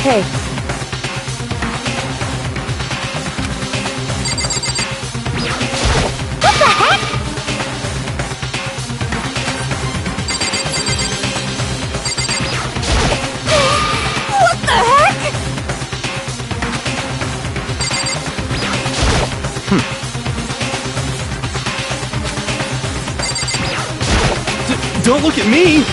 okay. What the heck? What the heck? Don't look at me!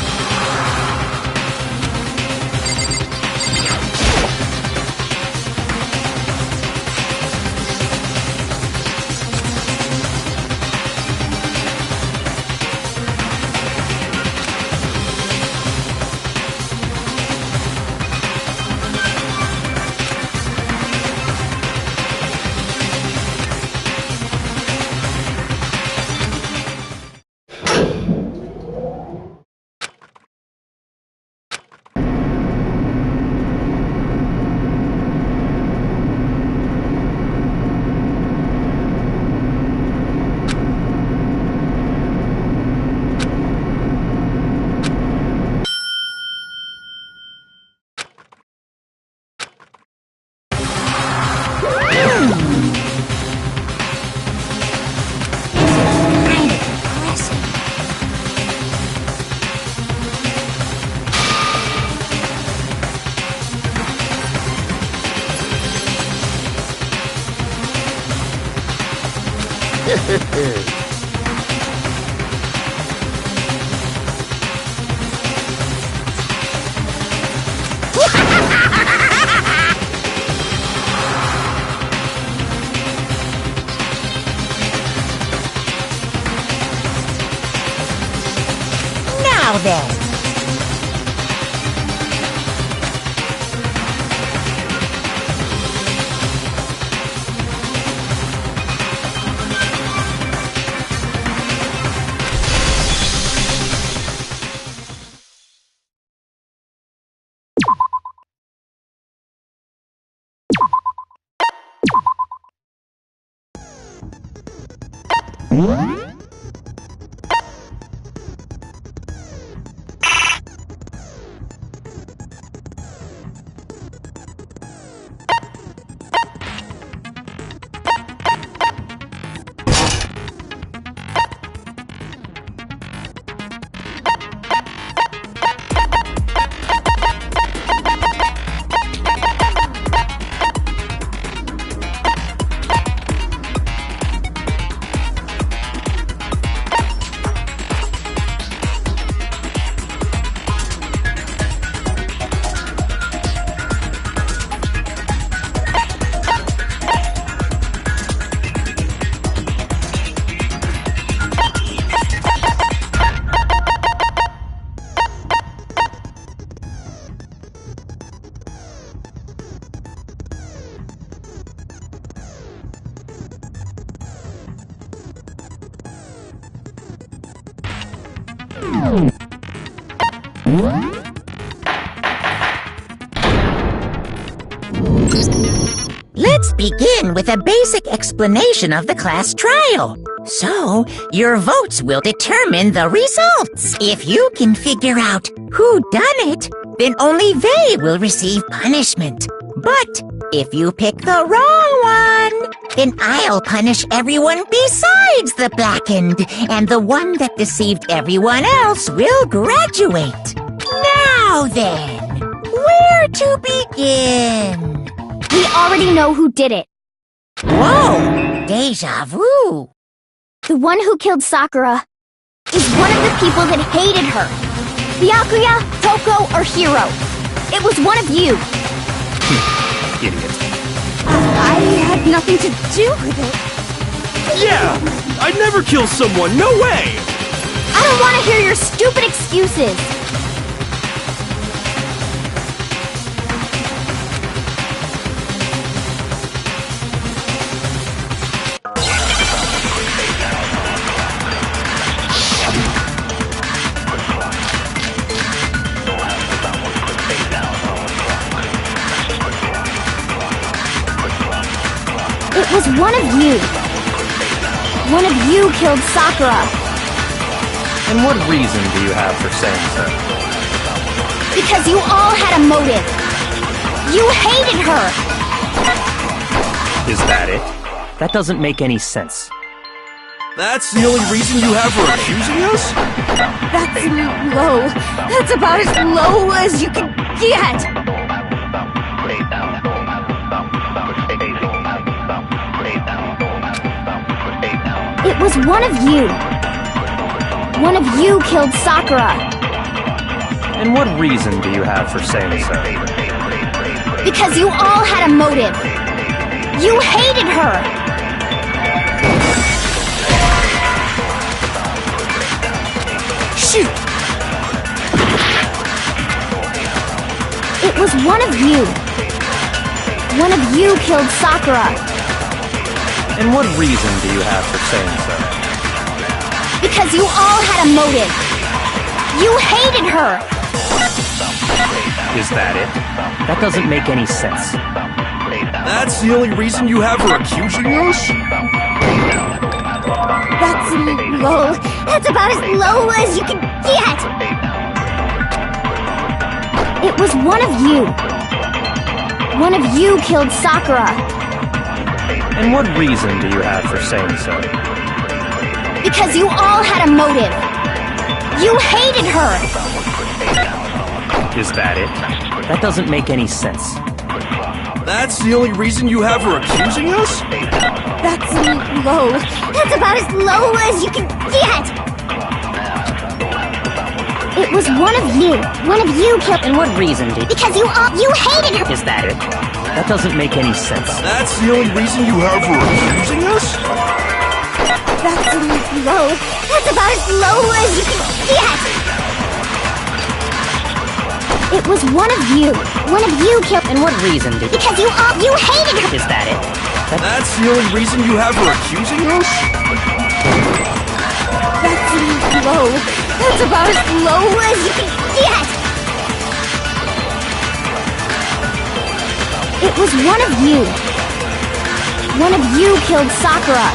Now then. Let's begin with a basic explanation of the class trial. So, your votes will determine the results. If you can figure out who done it, then only they will receive punishment. But if you pick the wrong one, then I'll punish everyone besides the blackened, and the one that deceived everyone else will graduate. Now then, where to begin? We already know who did it. Whoa! Deja vu! The one who killed Sakura is one of the people that hated her. Byakuya, Toko, or Hiro. It was one of you. Idiot. I had nothing to do with it. Yeah! I'd never kill someone, no way! I don't want to hear your stupid excuses. It was one of you. One of you killed Sakura. And what reason do you have for saying so? Because you all had a motive. You hated her! Is that it? That doesn't make any sense. That's the only reason you have her accusing us? That's low. That's about as low as you can get! It was one of you. One of you killed Sakura. And what reason do you have for saying so? Because you all had a motive. You hated her. Shoot! It was one of you. One of you killed Sakura. And what reason do you have for saying so? Because you all had a motive. You hated her. Is that it? That doesn't make any sense. That's the only reason you have her accusing us? That's low. That's about as low as you can get. It was one of you. One of you killed Sakura. And what reason do you have for saying so? Because you all had a motive. You hated her. Is that it? That doesn't make any sense. That's the only reason you have her accusing us? That's low. That's about as low as you can get. It was one of you. One of you killed. And what reason do you... Because you hated her. Is that it? That doesn't make any sense. That's the only reason you have her accusing us? That's low. That's about as low as you can get. It was one of you. One of you killed. And what reason do you... Because you hated her. Is that it? That's the only reason you have her accusing us? That's low. That's about as low as you can get. It was one of you. One of you killed Sakura.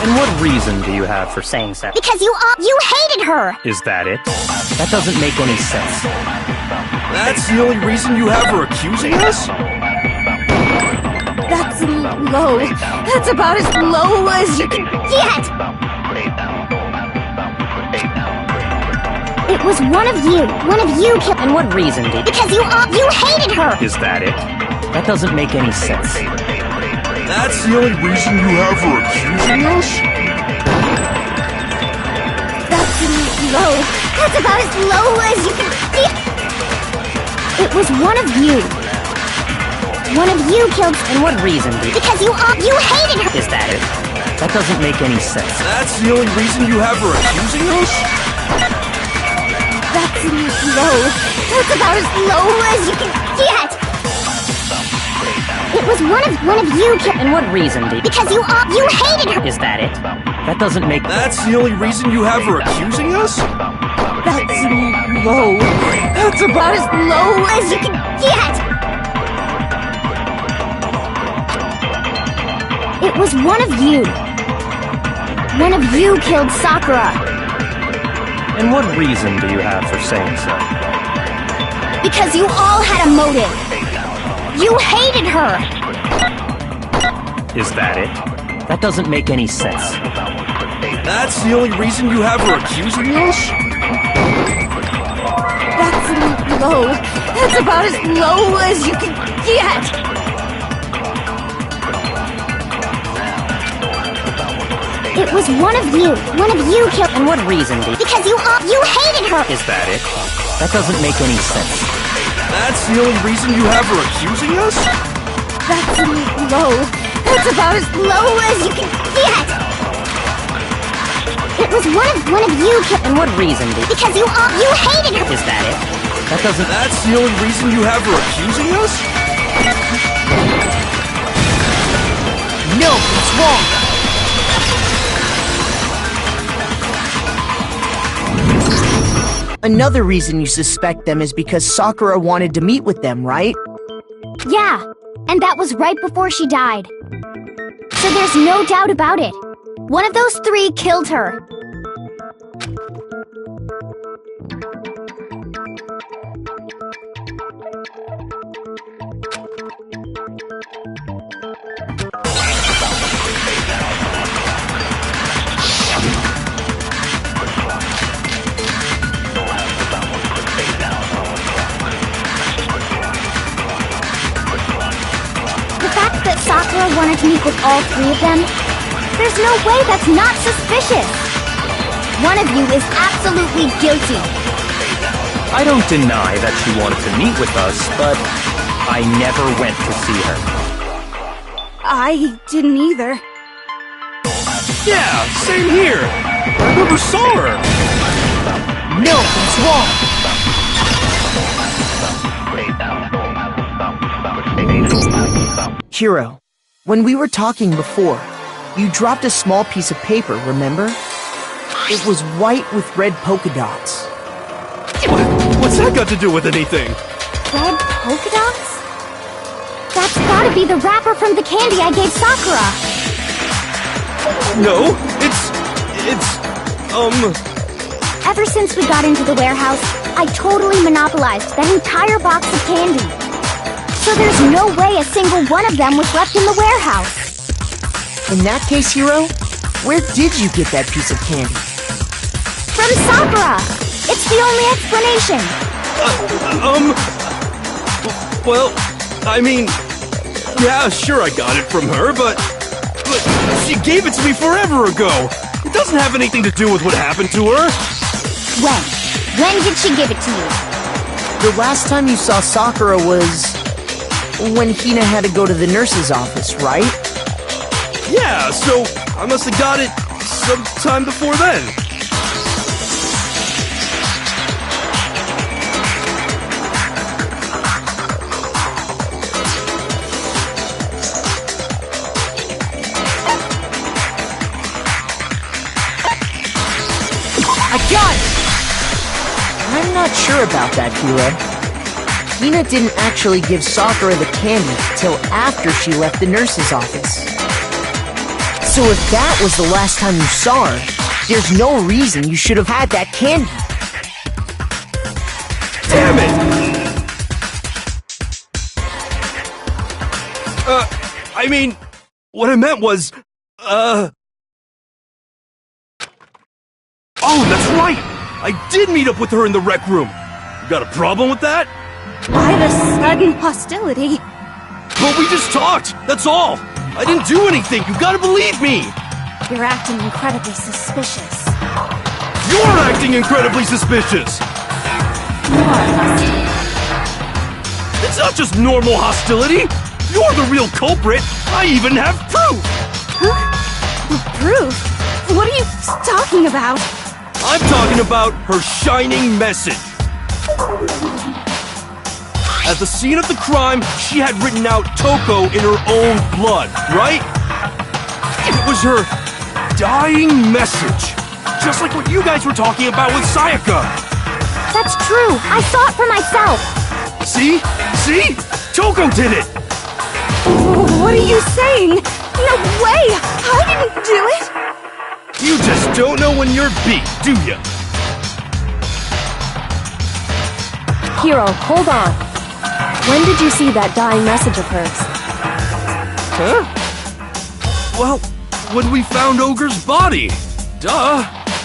And what reason do you have for saying so? Because you hated her. Is that it? That doesn't make any sense. That's the only reason you have her accusing us? That's low. That's about as low as you can get. It was one of you. One of you killed. And what reason did... Because you hated her. Is that it? That doesn't make any sense. That's the only reason you have her accusing us? That's low. That's about as low as you can get. It was one of you. One of you killed. And what reason did... Because you hated her. Is that it? That doesn't make any sense. That's the only reason you have her accusing us? That's low. That's about as low as you can get. It was one of you killed. And what reason did... Because you hated her. Is that it? That doesn't make... That's the only reason you have her accusing us? That's low. That's about as low as you can get. It was one of you. One of you killed Sakura. And what reason do you have for saying so? Because you all had a motive. You hated her. Is that it? That doesn't make any sense. That's the only reason you have her accusing us? That's low. That's about as low as you can get. It was one of you. One of you killed. And what reason did... Because you hated her. Is that it? That doesn't make any sense. That's the only reason you have her accusing us? That's low. That's about as low as you can get. It was one of you killed. And what reason did... Because you hated her. Is that it? That doesn't... That's the only reason you have her accusing us? No, it's wrong. Another reason you suspect them is because Sakura wanted to meet with them, right? Yeah, and that was right before she died. So there's no doubt about it. One of those three killed her. wanted to meet with all three of them? There's no way that's not suspicious! One of you is absolutely guilty! I don't deny that she wanted to meet with us, but I never went to see her. I didn't either. Yeah, same here. I never saw her. No, that's wrong. Hiro, when we were talking before, you dropped a small piece of paper, remember? It was white with red polka dots. What's that got to do with anything? Red polka dots? That's gotta be the wrapper from the candy I gave Sakura! No, it's Ever since we got into the warehouse, I totally monopolized that entire box of candy. So there's no way a single one of them was left in the warehouse. In that case, Hiro, where did you get that piece of candy? From Sakura! It's the only explanation! well, I mean, yeah, sure I got it from her, but she gave it to me forever ago! It doesn't have anything to do with what happened to her! When? When did she give it to you? The last time you saw Sakura was when Hina had to go to the nurse's office, right? Yeah, so I must have got it sometime before then. I got it! I'm not sure about that, Hiro. Hina didn't actually give Sakura the candy till after she left the nurse's office. So if that was the last time you saw her, there's no reason you should have had that candy. Damn it! I mean, what I meant was, Oh, that's right! I did meet up with her in the rec room! You got a problem with that? Why the sudden hostility? But we just talked, that's all! I didn't do anything, you gotta believe me! You're acting incredibly suspicious. You're acting incredibly suspicious! It's not just normal hostility! You're the real culprit! I even have proof! Huh? Proof? What are you talking about? I'm talking about her shining message! At the scene of the crime, she had written out Toko in her own blood, right? It was her dying message. Just like what you guys were talking about with Sayaka. That's true! I saw it for myself! See? See? Toko did it! What are you saying? No way! I didn't do it! You just don't know when you're beat, do ya? Hiro, hold on. When did you see that dying message of hers? Huh? Well, when we found Ogre's body. Duh.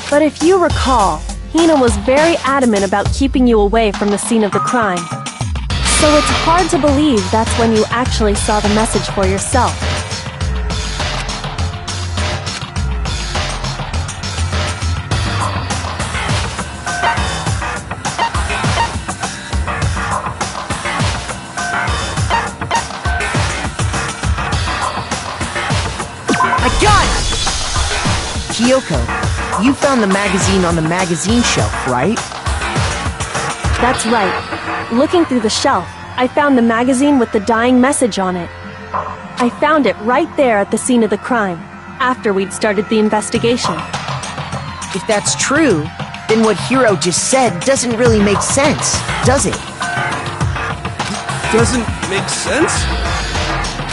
But if you recall, Hina was very adamant about keeping you away from the scene of the crime. So it's hard to believe that's when you actually saw the message for yourself. Kyoko, you found the magazine on the magazine shelf, right? That's right. Looking through the shelf, I found the magazine with the dying message on it. I found it right there at the scene of the crime, after we'd started the investigation. If that's true, then what Hiro just said doesn't really make sense, does it? Doesn't make sense?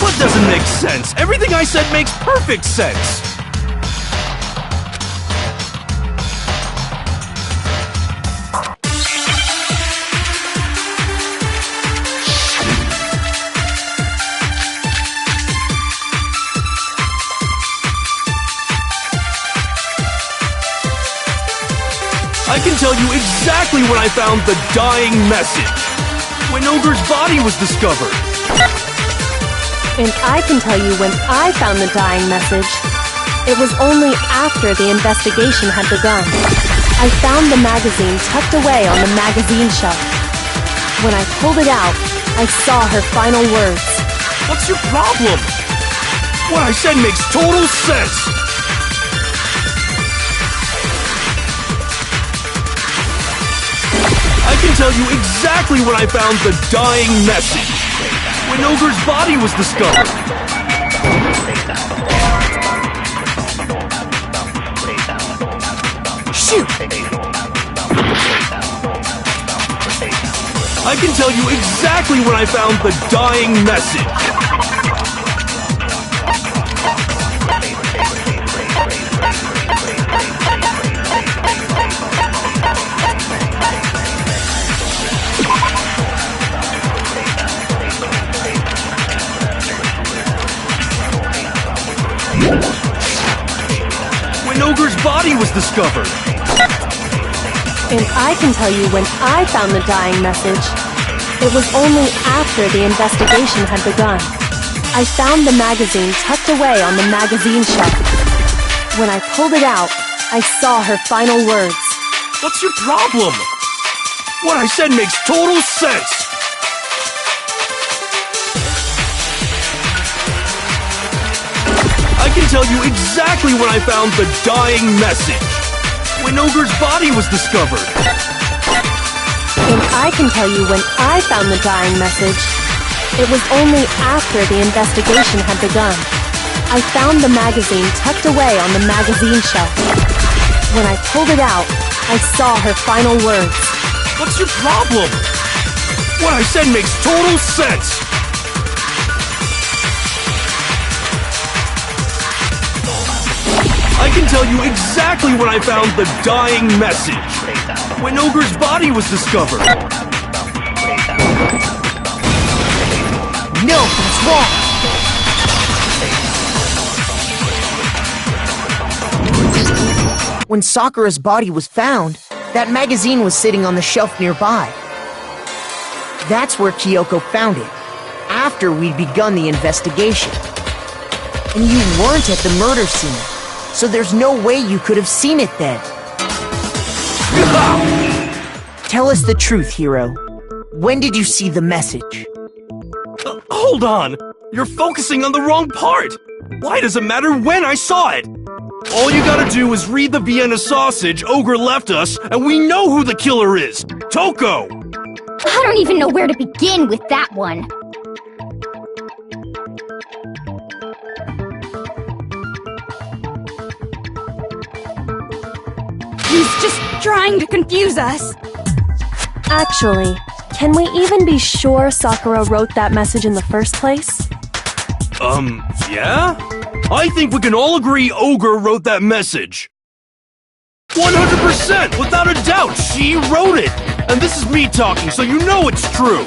What doesn't make sense? Everything I said makes perfect sense! I can tell you exactly when I found the dying message. When Ogre's body was discovered. And I can tell you when I found the dying message. It was only after the investigation had begun. I found the magazine tucked away on the magazine shelf. When I pulled it out, I saw her final words. What's your problem? What I said makes total sense! I can tell you exactly when I found the dying message. When Ogre's body was discovered. Shoot! I can tell you exactly when I found the dying message. When Ogre's body was discovered. And I can tell you when I found the dying message. It was only after the investigation had begun. I found the magazine tucked away on the magazine shelf. When I pulled it out, I saw her final words. What's your problem? What I said makes total sense! I can tell you exactly when I found the dying message. When Ogre's body was discovered. And I can tell you when I found the dying message. It was only after the investigation had begun. I found the magazine tucked away on the magazine shelf. When I pulled it out, I saw her final words. What's your problem? What I said makes total sense! I can tell you exactly when I found the dying message. When Ogre's body was discovered. No, that's wrong! When Sakura's body was found, that magazine was sitting on the shelf nearby. That's where Kyoko found it, after we'd begun the investigation. And you weren't at the murder scene, so there's no way you could have seen it then. Tell us the truth, Hiro. When did you see the message? Hold on! You're focusing on the wrong part! Why does it matter when I saw it? All you gotta do is read the Vienna sausage Ogre left us, and we know who the killer is! Toko! I don't even know where to begin with that one. He's just trying to confuse us. Actually, can we even be sure Sakura wrote that message in the first place? Yeah? I think we can all agree Ogre wrote that message. 100%! Without a doubt, she wrote it! And this is me talking, so you know it's true!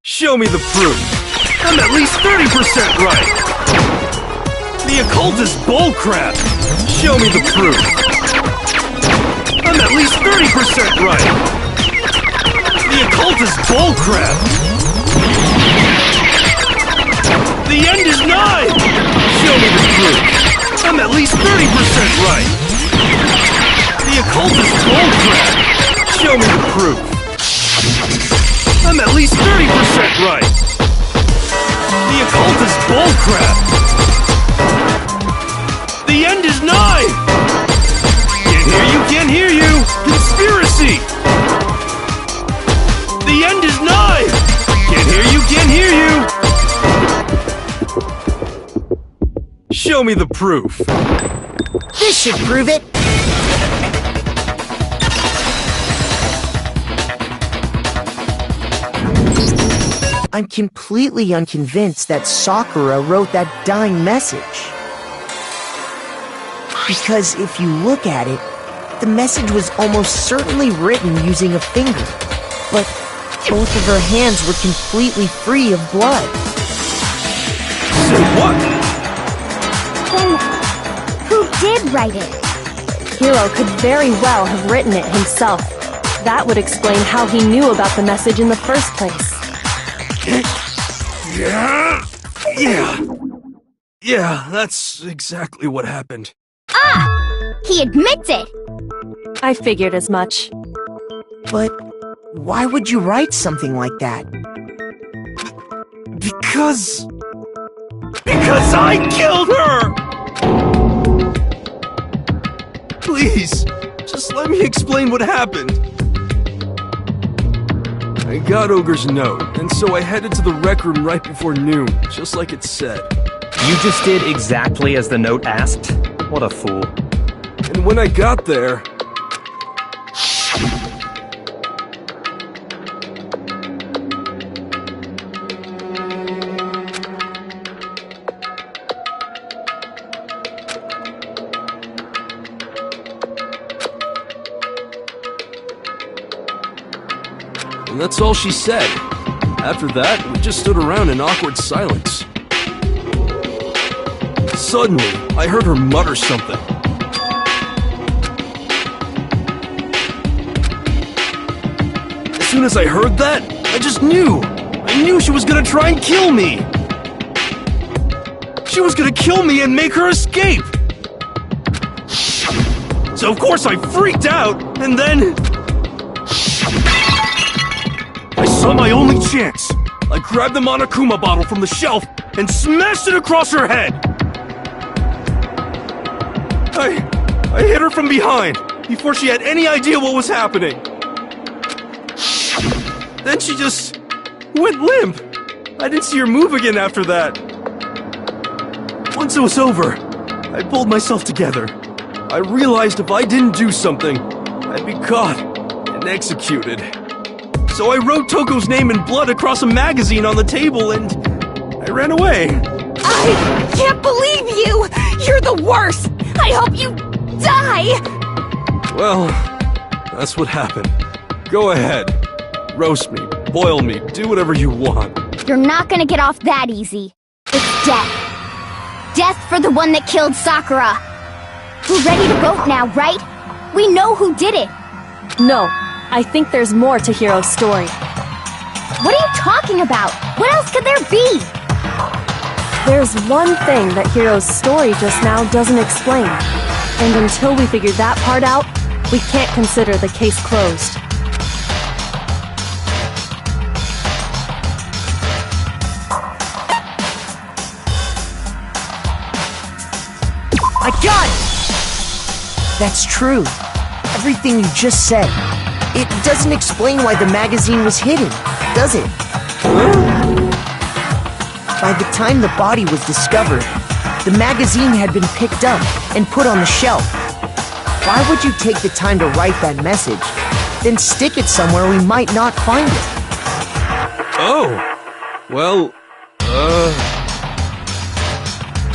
Show me the proof. I'm at least 30% right. The occult is bullcrap. Show me the proof. I'm at least 30% right. The occult is bullcrap. The end is nigh. Show me the proof. I'm at least 30% right. The occult is bullcrap. Show me the proof. I'm at least 30% right. The occult is bullcrap. The end is nigh. Can't hear you. Conspiracy. The end is nigh. Can't hear you. Show me the proof. This should prove it! I'm completely unconvinced that Sakura wrote that dying message. Because if you look at it, the message was almost certainly written using a finger. But Both of her hands were completely free of blood. Say what? Then, who did write it? Hiro could very well have written it himself. That would explain how he knew about the message in the first place. Yeah, that's exactly what happened. Ah! He admits it! I figured as much. But why would you write something like that? Because I killed her! Please, just let me explain what happened. I got Ogre's note, and so I headed to the rec room right before noon, just like it said. You just did exactly as the note asked? What a fool. And when I got there... And that's all she said. After that, we just stood around in awkward silence. Suddenly, I heard her mutter something. As soon as I heard that, I just knew. I knew she was gonna try and kill me. She was gonna kill me and make her escape. So of course I freaked out, and then... I saw my only chance. I grabbed the Monokuma bottle from the shelf and smashed it across her head. I hit her from behind before she had any idea what was happening. Then she just went limp. I didn't see her move again after that. Once it was over, I pulled myself together. I realized if I didn't do something, I'd be caught and executed. So I wrote Toko's name in blood across a magazine on the table and I ran away. I can't believe you! You're the worst! I hope you die! Well, that's what happened. Go ahead. Roast me, boil me, do whatever you want. You're not gonna get off that easy. It's death. Death for the one that killed Sakura. We're ready to vote now, right? We know who did it. No, I think there's more to Hiro's story. What are you talking about? What else could there be? There's one thing that Hiro's story just now doesn't explain. And until we figure that part out, we can't consider the case closed. I got it! That's true. Everything you just said. It doesn't explain why the magazine was hidden, does it? By the time the body was discovered, the magazine had been picked up and put on the shelf. Why would you take the time to write that message, then stick it somewhere we might not find it? Oh, well,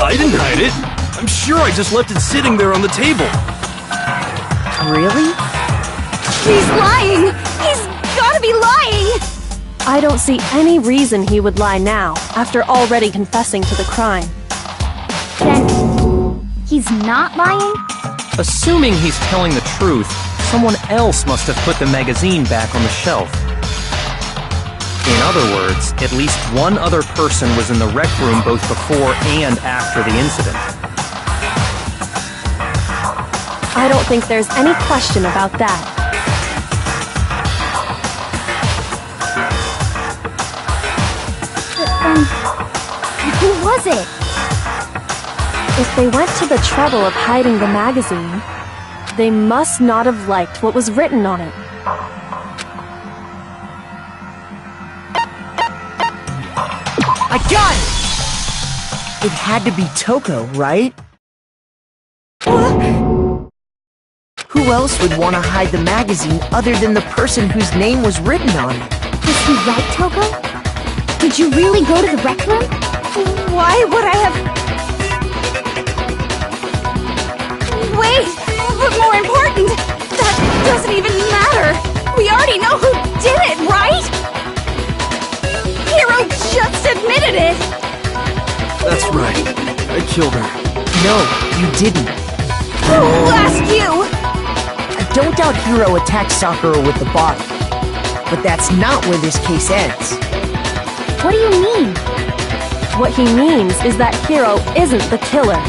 I didn't hide it. I'm sure I just left it sitting there on the table. Really? He's lying! He's gotta be lying! I don't see any reason he would lie now, after already confessing to the crime. Then, he's not lying? Assuming he's telling the truth, someone else must have put the magazine back on the shelf. In other words, at least one other person was in the rec room both before and after the incident. I don't think there's any question about that. Who was it? If they went to the trouble of hiding the magazine, they must not have liked what was written on it. I got it! It had to be Toko, right? Who else would want to hide the magazine other than the person whose name was written on it? Was he right, Toko? Did you really go to the rec room? Why would I have... Wait! But more important, that doesn't even matter! We already know who did it, right? killed her. No, you didn't. Who asked you? I don't doubt Hiro attacked Sakura with the bottle. But that's not where this case ends. What do you mean? What he means is that Hiro isn't the killer.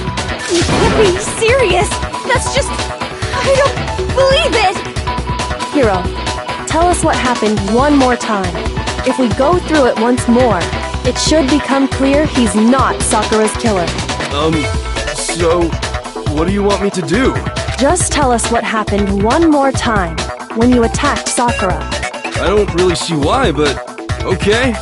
You can't be serious. That's just... I don't believe it. Hiro, tell us what happened one more time. If we go through it once more, it should become clear he's not Sakura's killer. So, what do you want me to do? Just tell us what happened one more time when you attacked Sakura. I don't really see why, but okay.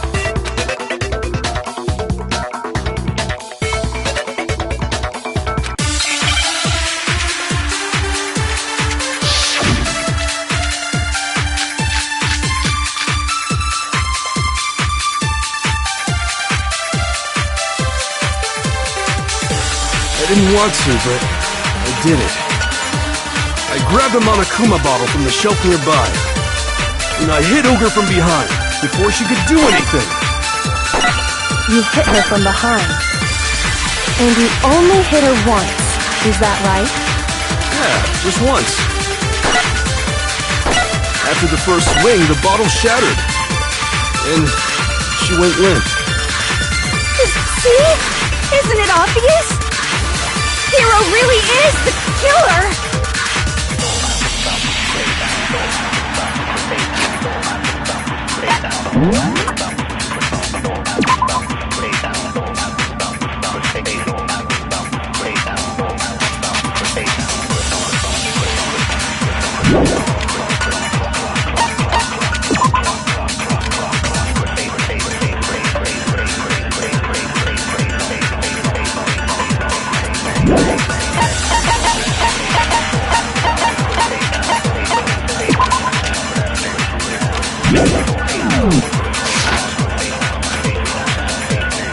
I didn't want to, but I did it. I grabbed a Monokuma bottle from the shelf nearby, and I hit Ogre from behind before she could do anything. You hit her from behind. And you only hit her once, is that right? Yeah, just once. After the first swing, the bottle shattered, and she went limp. See? Isn't it obvious? Hiro really is the killer!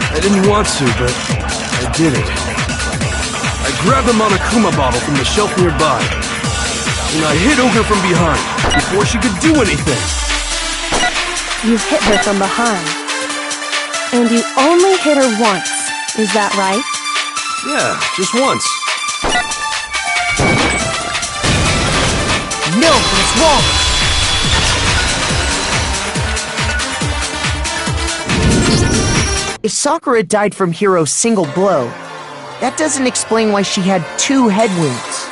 I didn't want to, but I did it. I grabbed the Monokuma bottle from the shelf nearby, and I hit Ogre from behind before she could do anything. You hit her from behind. And you only hit her once, is that right? Yeah, just once. No, that's wrong! If Sakura died from Hiro's single blow, that doesn't explain why she had 2 head wounds.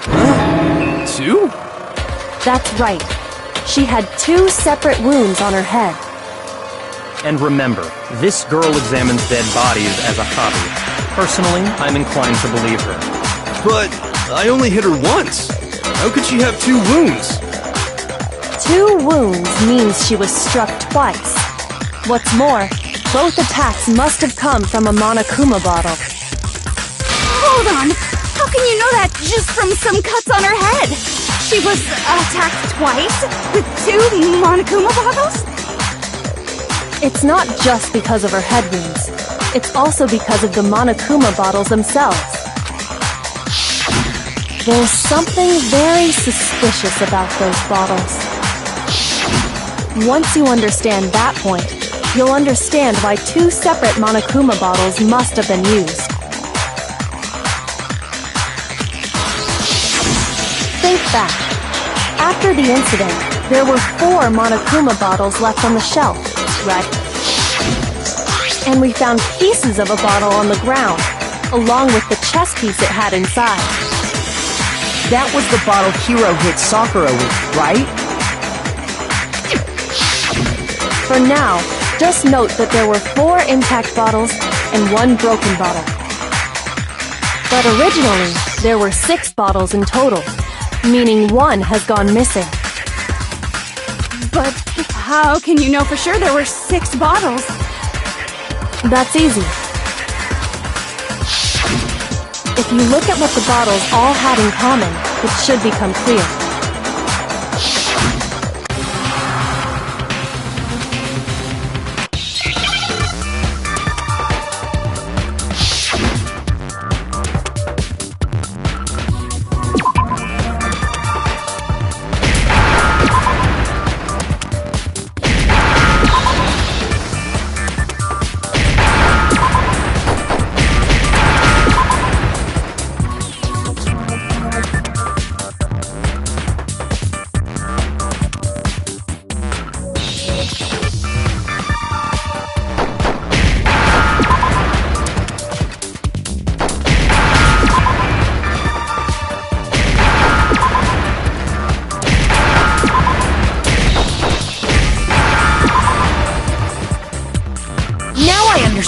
Huh? 2? That's right. She had 2 separate wounds on her head. And remember, this girl examines dead bodies as a hobby. Personally, I'm inclined to believe her. But I only hit her once. How could she have 2 wounds? 2 wounds means she was struck twice. What's more, both attacks must have come from a Monokuma bottle. Hold on! How can you know that just from some cuts on her head? She was attacked twice with 2 Monokuma bottles? It's not just because of her head wounds. It's also because of the Monokuma bottles themselves. There's something very suspicious about those bottles. Once you understand that point, you'll understand why 2 separate Monokuma bottles must have been used. Think back. After the incident, there were 4 Monokuma bottles left on the shelf, right? And we found pieces of a bottle on the ground, along with the chess piece it had inside. That was the bottle Hiro hit Sakura with, right? For now, just note that there were 4 intact bottles and 1 broken bottle. But originally, there were 6 bottles in total, meaning 1 has gone missing. But how can you know for sure there were 6 bottles? That's easy. If you look at what the bottles all had in common, it should become clear.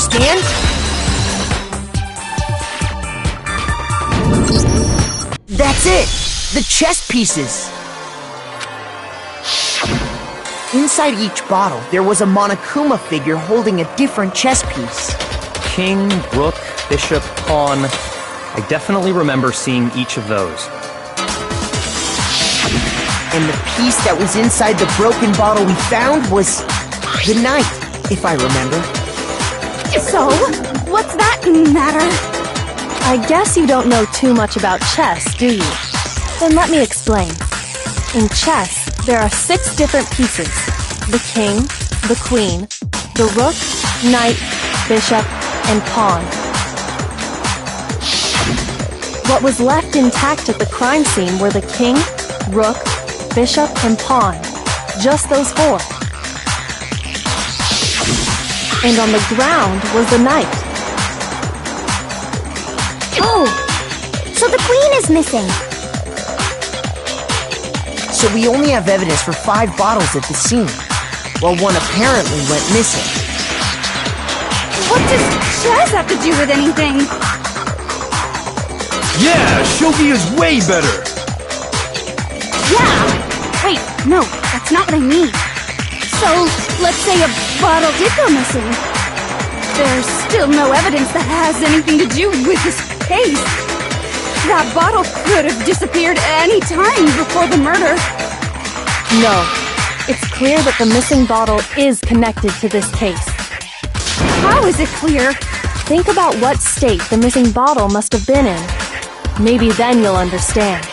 understand? That's it! The chess pieces! Inside each bottle, there was a Monokuma figure holding a different chess piece. King, rook, bishop, pawn. I definitely remember seeing each of those. And the piece that was inside the broken bottle we found was the knight, if I remember. So, what's that matter? I guess you don't know too much about chess, do you? Then let me explain. In chess, there are 6 different pieces. The king, the queen, the rook, knight, bishop, and pawn. What was left intact at the crime scene were the king, rook, bishop, and pawn. Just those 4. And on the ground was the knight. Oh! So the queen is missing. So we only have evidence for 5 bottles at the scene, while one apparently went missing. What does chess have to do with anything? Yeah, shogi is way better. Yeah! Wait, no, that's not what I mean. So, let's say a bottle did go missing. There's still no evidence that has anything to do with this case. That bottle could have disappeared any time before the murder. No. It's clear that the missing bottle is connected to this case. How is it clear? Think about what state the missing bottle must have been in. Maybe then you'll understand.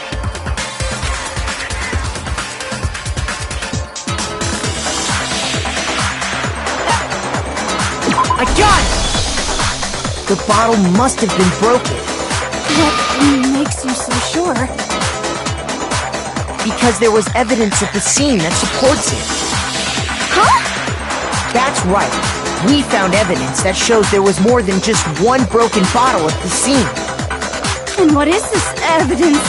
I got it! The bottle must have been broken. What makes you so sure? Because there was evidence at the scene that supports it. Huh? That's right. We found evidence that shows there was more than just one broken bottle at the scene. And what is this evidence?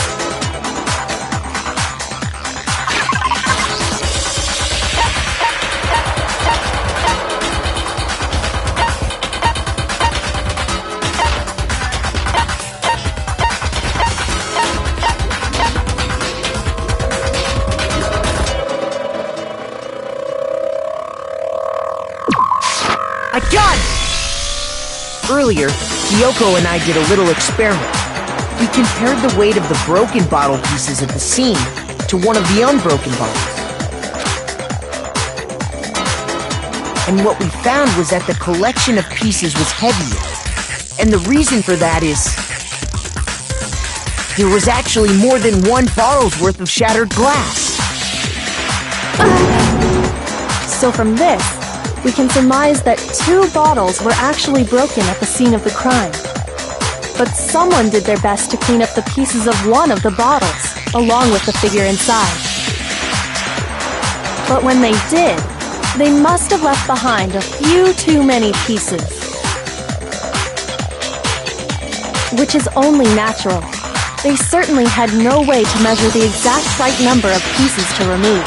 I got it! Earlier, Kyoko and I did a little experiment. We compared the weight of the broken bottle pieces at the scene to one of the unbroken bottles. And what we found was that the collection of pieces was heavier. And the reason for that is there was actually more than one bottle's worth of shattered glass. So from this, we can surmise that 2 bottles were actually broken at the scene of the crime. But someone did their best to clean up the pieces of one of the bottles, along with the figure inside. But when they did, they must have left behind a few too many pieces. Which is only natural. They certainly had no way to measure the exact right number of pieces to remove.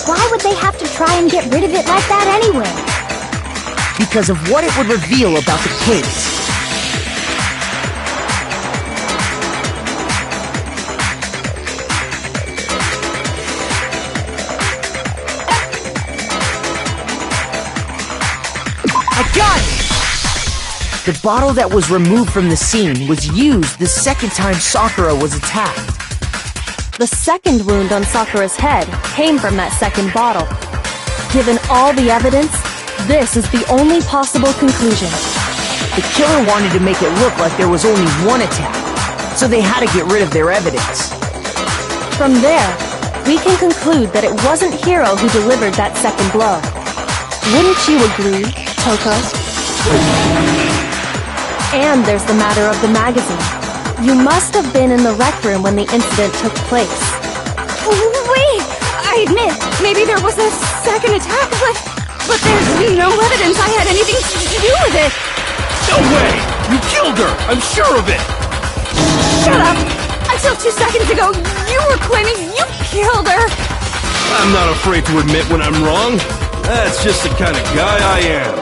Why would they have to try and get rid of it like that anyway? Because of what it would reveal about the case. I got it! The bottle that was removed from the scene was used the second time Sakura was attacked. The second wound on Sakura's head came from that second bottle. Given all the evidence, this is the only possible conclusion. The killer wanted to make it look like there was only one attack, so they had to get rid of their evidence. From there, we can conclude that it wasn't Hiro who delivered that second blow. Wouldn't you agree, Toko? And there's the matter of the magazine. You must have been in the rec room when the incident took place. Wait! I admit, maybe there was a second attack, but there's no evidence I had anything to do with it! No way! You killed her! I'm sure of it! Shut up! Until 2 seconds ago, you were claiming you killed her! I'm not afraid to admit when I'm wrong. That's just the kind of guy I am.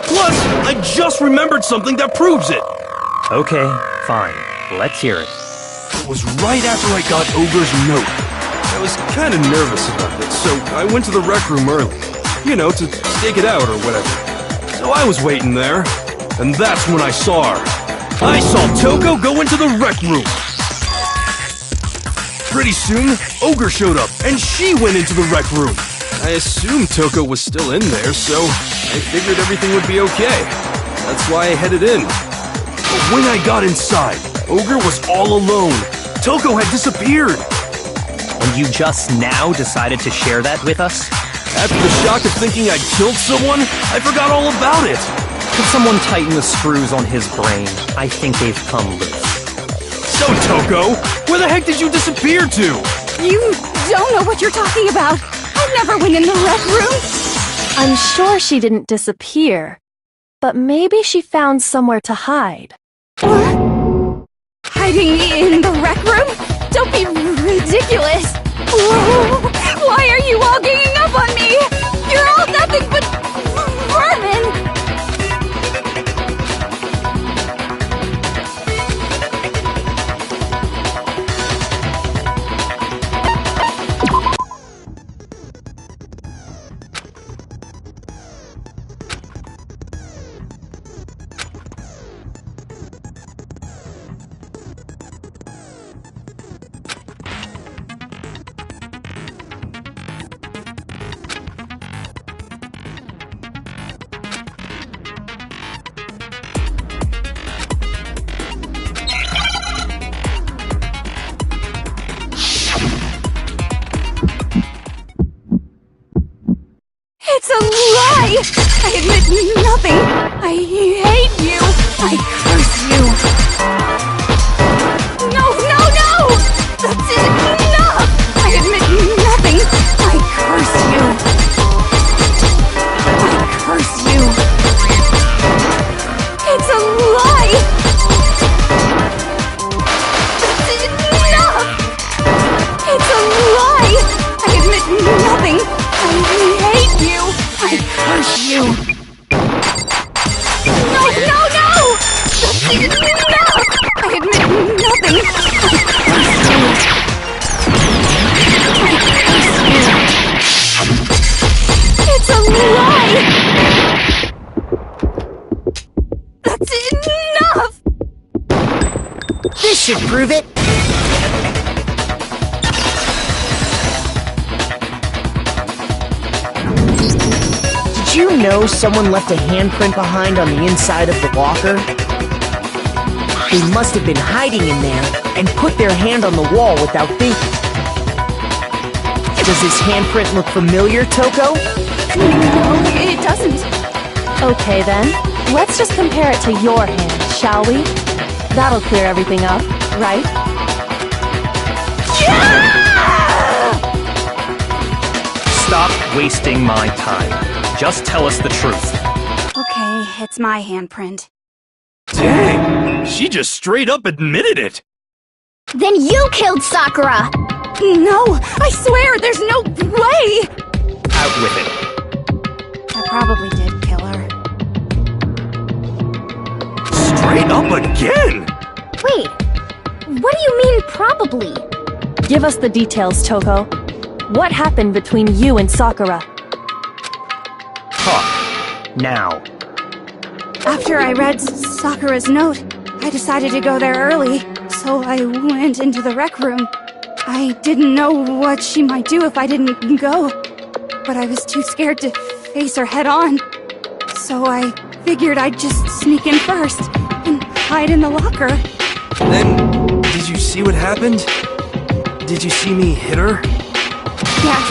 Plus, I just remembered something that proves it. Okay, fine. Let's hear it. It was right after I got Ogre's note. I was kind of nervous about it, so I went to the rec room early. You know, to stake it out or whatever. So I was waiting there, and that's when I saw her. I saw Toko go into the rec room. Pretty soon, Ogre showed up, and she went into the rec room. I assumed Toko was still in there, so I figured everything would be okay. That's why I headed in. But when I got inside, Ogre was all alone. Toko had disappeared. And you just now decided to share that with us? After the shock of thinking I'd killed someone, I forgot all about it. Could someone tighten the screws on his brain? I think they've come loose. So, Toko, where the heck did you disappear to? You don't know what you're talking about. I never went in the rec room. I'm sure she didn't disappear, but maybe she found somewhere to hide. What? Hiding in the rec room? Don't be ridiculous. Whoa. Why are you all ganging up on me? You're all nothing but vermin. It's a lie! I admit nothing! I hate you! I curse you! No, no, no! That's enough! I admit nothing! I curse you! I curse you! It's a lie! That's enough! It's a lie! I admit nothing! I hate you! I curse you! No, no, no! That's enough! I admit nothing! I curse you! I curse you! It's a lie! That's enough! This should prove it. Did you know someone left a handprint behind on the inside of the locker? They must have been hiding in there and put their hand on the wall without thinking. Does this handprint look familiar, Toko? No, it doesn't. Okay then, let's just compare it to your hand, shall we? That'll clear everything up, right? Stop wasting my time. Just tell us the truth. Okay, it's my handprint. Dang, she just straight up admitted it. Then you killed Sakura! No, I swear, there's no way! Out with it. I probably did kill her. Straight up again? Wait, what do you mean probably? Give us the details, Toko. What happened between you and Sakura? Talk. Now. After I read Sakura's note, I decided to go there early, so I went into the rec room. I didn't know what she might do if I didn't go, but I was too scared to face her head on. So I figured I'd just sneak in first and hide in the locker. Then, did you see what happened? Did you see me hit her? Yeah,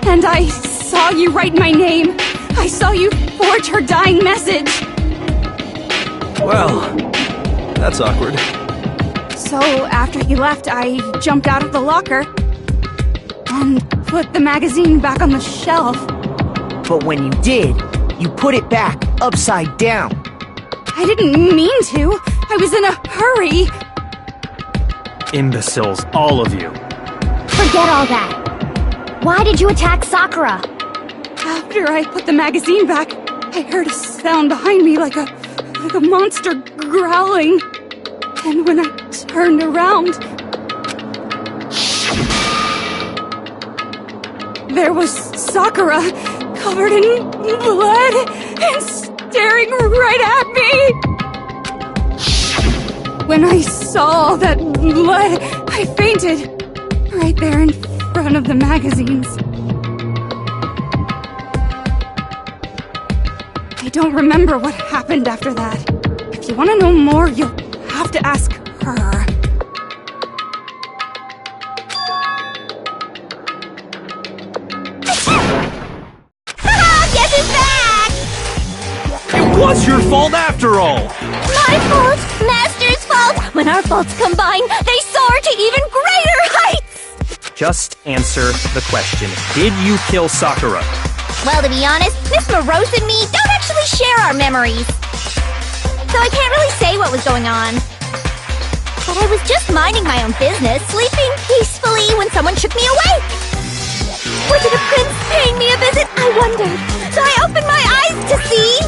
and I saw you write my name. I saw you forge her dying message. Well, that's awkward. So after you left, I jumped out of the locker and put the magazine back on the shelf. But when you did, you put it back upside down. I didn't mean to. I was in a hurry. Imbeciles, all of you. Forget all that. Why did you attack Sakura? After I put the magazine back, I heard a sound behind me like a monster growling. And when I turned around, there was Sakura, covered in blood and staring right at me. When I saw that blood, I fainted right there in front of the magazines. I don't remember what happened after that. If you want to know more, you'll have to ask her. Guess who's back? It was your fault after all! My fault, Master's fault. When our faults combine, they soar to even greater heights. Just answer the question. Did you kill Sakura? Well, to be honest, Miss Morose and me don't actually share our memories. So I can't really say what was going on. But I was just minding my own business, sleeping peacefully when someone shook me awake. Was it a prince paying me a visit? I wondered. So I opened my eyes to see...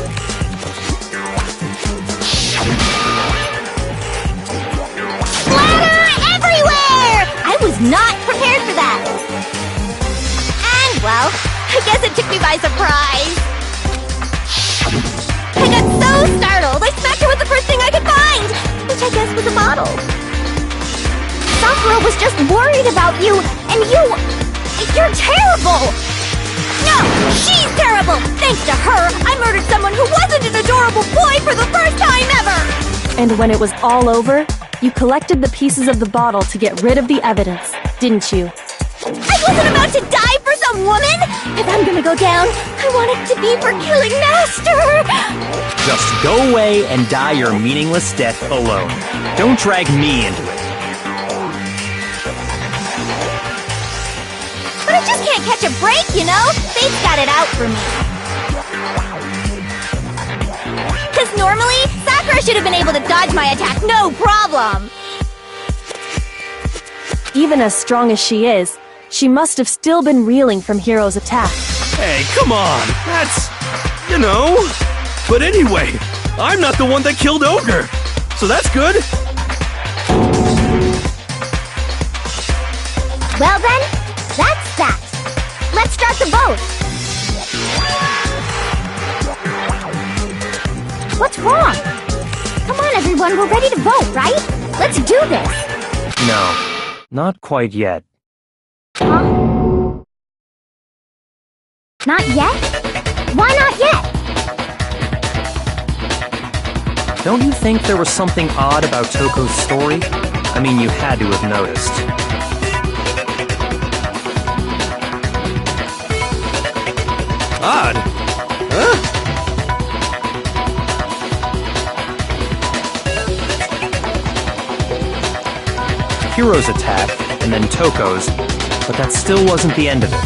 splatter everywhere! I was not prepared for that. And, well, I guess it took me by surprise. I got so startled, I smacked her with the first thing I could find, which I guess was a bottle. Sakura was just worried about you, and you're terrible! No, she's terrible! Thanks to her, I murdered someone who wasn't an adorable boy for the first time ever! And when it was all over, you collected the pieces of the bottle to get rid of the evidence, didn't you? I wasn't about to die for some woman! If I'm gonna go down, I want it to be for killing Master! Just go away and die your meaningless death alone. Don't drag me into it. But I just can't catch a break, you know? Fate's got it out for me. Cause normally, Sakura should have been able to dodge my attack, no problem! Even as strong as she is, she must have still been reeling from Hiro's attack. Hey, come on! That's... you know... But anyway, I'm not the one that killed Ogre! So that's good! Well then, that's that. Let's start the vote. What's wrong? Come on everyone, we're ready to vote, right? Let's do this. No, not quite yet. Huh? Not yet? Why not yet? Don't you think there was something odd about Toko's story? I mean, you had to have noticed. Odd? Huh? Hiro's attack, and then Toko's, but that still wasn't the end of it.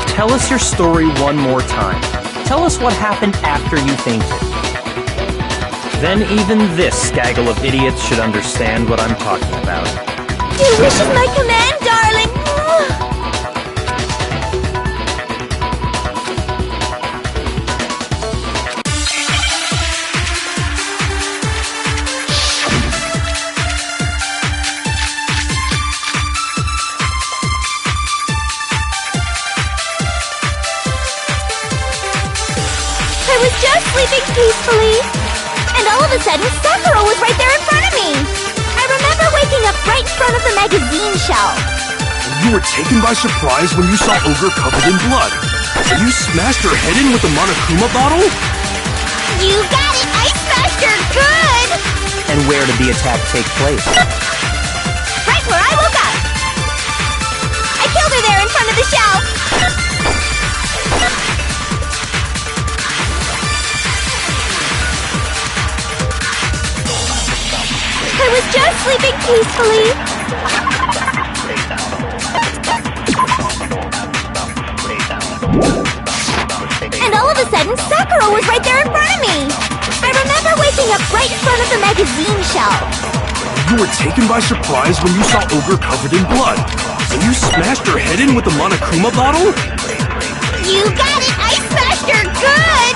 Tell us your story one more time. Tell us what happened after you fainted. Then even this gaggle of idiots should understand what I'm talking about. Your wish is my command, darling! I was just sleeping peacefully, and all of a sudden, Sakura was right there in front of me. I remember waking up right in front of the magazine shelf. You were taken by surprise when you saw Ogre covered in blood. You smashed her head in with the Monokuma bottle? You got it! I smashed her good! And where did the attack take place? Right where I woke up. I killed her there in front of the shelf. I was just sleeping peacefully. And all of a sudden, Sakura was right there in front of me. I remember waking up right in front of the magazine shelf. You were taken by surprise when you saw Ogre covered in blood. And you smashed her head in with the Monokuma bottle? You got it! I smashed her good!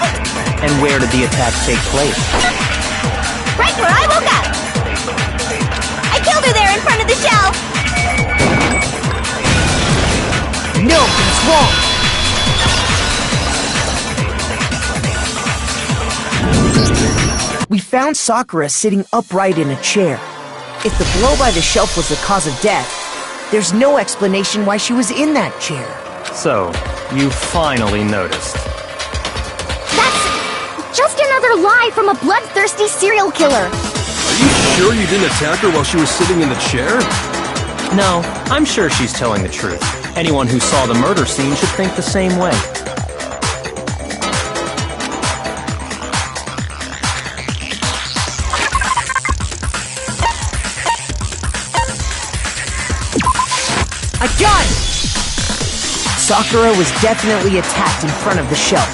And where did the attack take place? Right where I woke up! I killed her there in front of the shelf! No, that's wrong! We found Sakura sitting upright in a chair. If the blow by the shelf was the cause of death, there's no explanation why she was in that chair. So, you finally noticed. That's just another lie from a bloodthirsty serial killer. Are you sure you didn't attack her while she was sitting in the chair? No, I'm sure she's telling the truth. Anyone who saw the murder scene should think the same way. I got it! Sakura was definitely attacked in front of the shelf.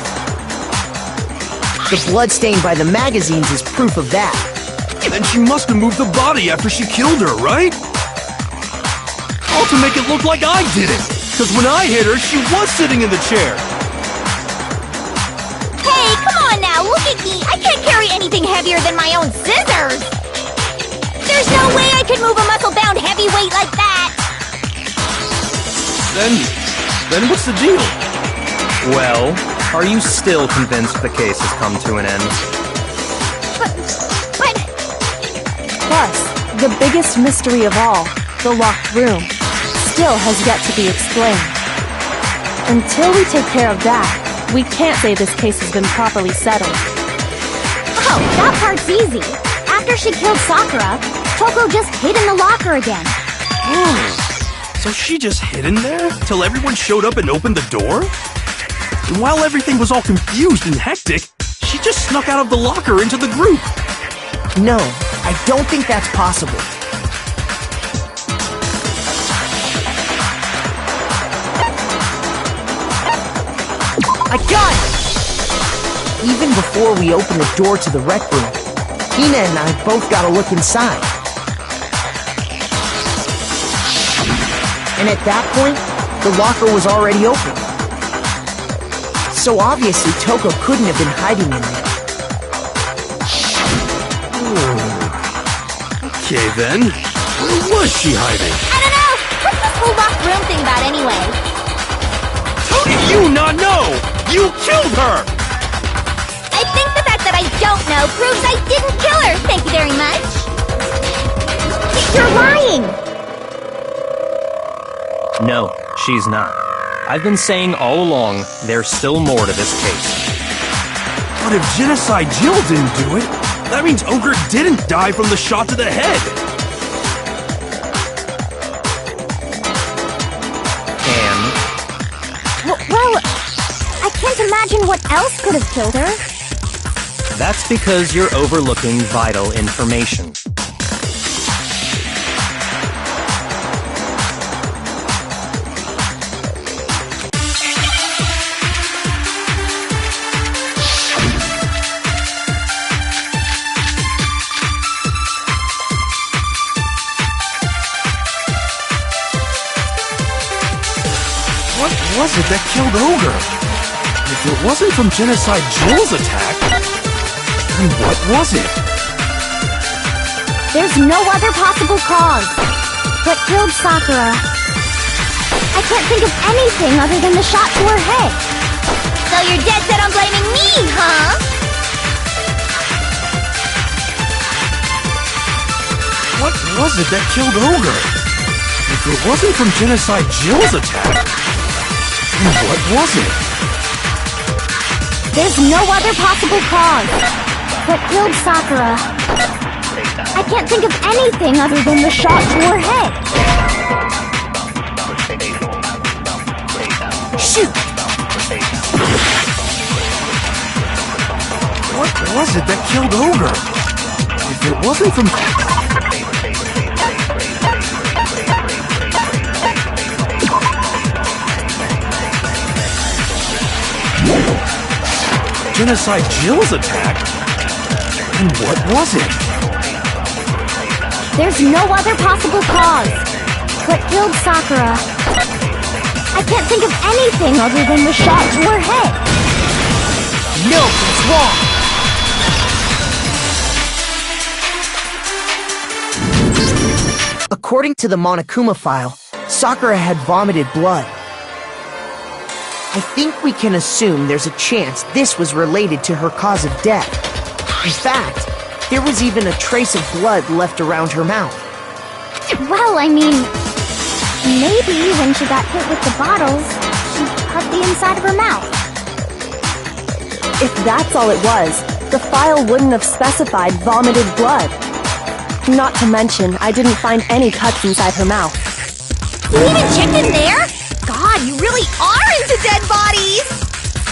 The blood stain by the magazines is proof of that. Then she must have moved the body after she killed her, right? All to make it look like I did it! Because when I hit her, she was sitting in the chair! Hey, come on now, look at me! I can't carry anything heavier than my own scissors! There's no way I could move a muscle-bound heavyweight like that! Then what's the deal? Well, are you still convinced the case has come to an end? But... Plus, the biggest mystery of all, the locked room, still has yet to be explained. Until we take care of that, we can't say this case has been properly settled. Oh, that part's easy. After she killed Sakura, Toko just hid in the locker again. So she just hid in there till everyone showed up and opened the door? And while everything was all confused and hectic, she just snuck out of the locker into the group. No, I don't think that's possible. I got it! Even before we opened the door to the rec room, Hina and I both got a look inside. And at that point, the locker was already open. So obviously Toko couldn't have been hiding in there. Okay then, where was she hiding? I don't know! What's this whole locked room thing about anyway? How did you not know? You killed her! I think the fact that I don't know proves I didn't kill her, thank you very much! You're lying! No, she's not. I've been saying all along, there's still more to this case. But if Genocide Jill didn't do it, that means Ogre didn't die from the shot to the head! Well, I can't imagine what else could have killed her. That's because you're overlooking vital information. What was it that killed Ogre? If it wasn't from Genocide Jill's attack, then what was it? There's no other possible cause. What killed Sakura? I can't think of anything other than the shot to her head. So you're dead set on blaming me, huh? What was it that killed Ogre? If it wasn't from Genocide Jill's attack, then what was it? There's no other possible cause. What killed Sakura? I can't think of anything other than the shot to her head. Shoot! What was it that killed Ogre? If it wasn't from... Genocide Jill's attack? And what was it? There's no other possible cause. What killed Sakura? I can't think of anything other than the shot to her head. No, it's wrong! According to the Monokuma file, Sakura had vomited blood. I think we can assume there's a chance this was related to her cause of death. In fact, there was even a trace of blood left around her mouth. Well, I mean, maybe when she got hit with the bottles, she cut the inside of her mouth. If that's all it was, the file wouldn't have specified vomited blood. Not to mention, I didn't find any cuts inside her mouth. You even checked in there? God, you really are into dead bodies!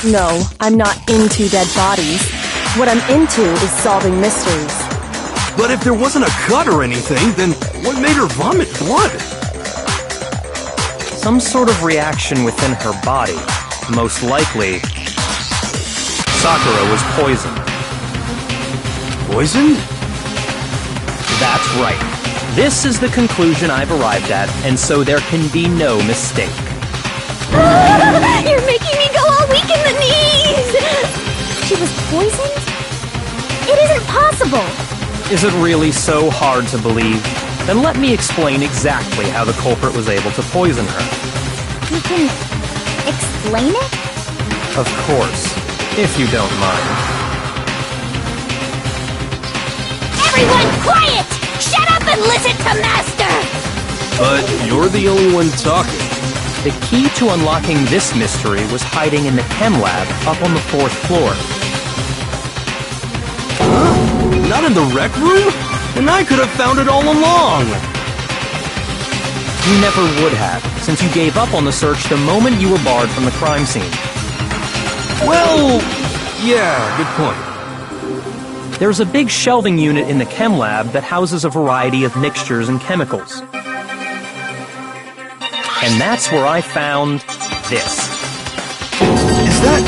No, I'm not into dead bodies. What I'm into is solving mysteries. But if there wasn't a cut or anything, then what made her vomit blood? Some sort of reaction within her body. Most likely, Sakura was poisoned. Poisoned? That's right. This is the conclusion I've arrived at, and so there can be no mistake. You're making me go all weak in the knees! She was poisoned? It isn't possible! Is it really so hard to believe? Then let me explain exactly how the culprit was able to poison her. You can explain it? Of course, if you don't mind. Everyone quiet! Shut up and listen to Master! But you're the only one talking. The key to unlocking this mystery was hiding in the chem lab up on the 4th floor. Not in the rec room? And I could have found it all along! You never would have, since you gave up on the search the moment you were barred from the crime scene. Well, yeah, good point. There's a big shelving unit in the chem lab that houses a variety of mixtures and chemicals. And that's where I found this. Is that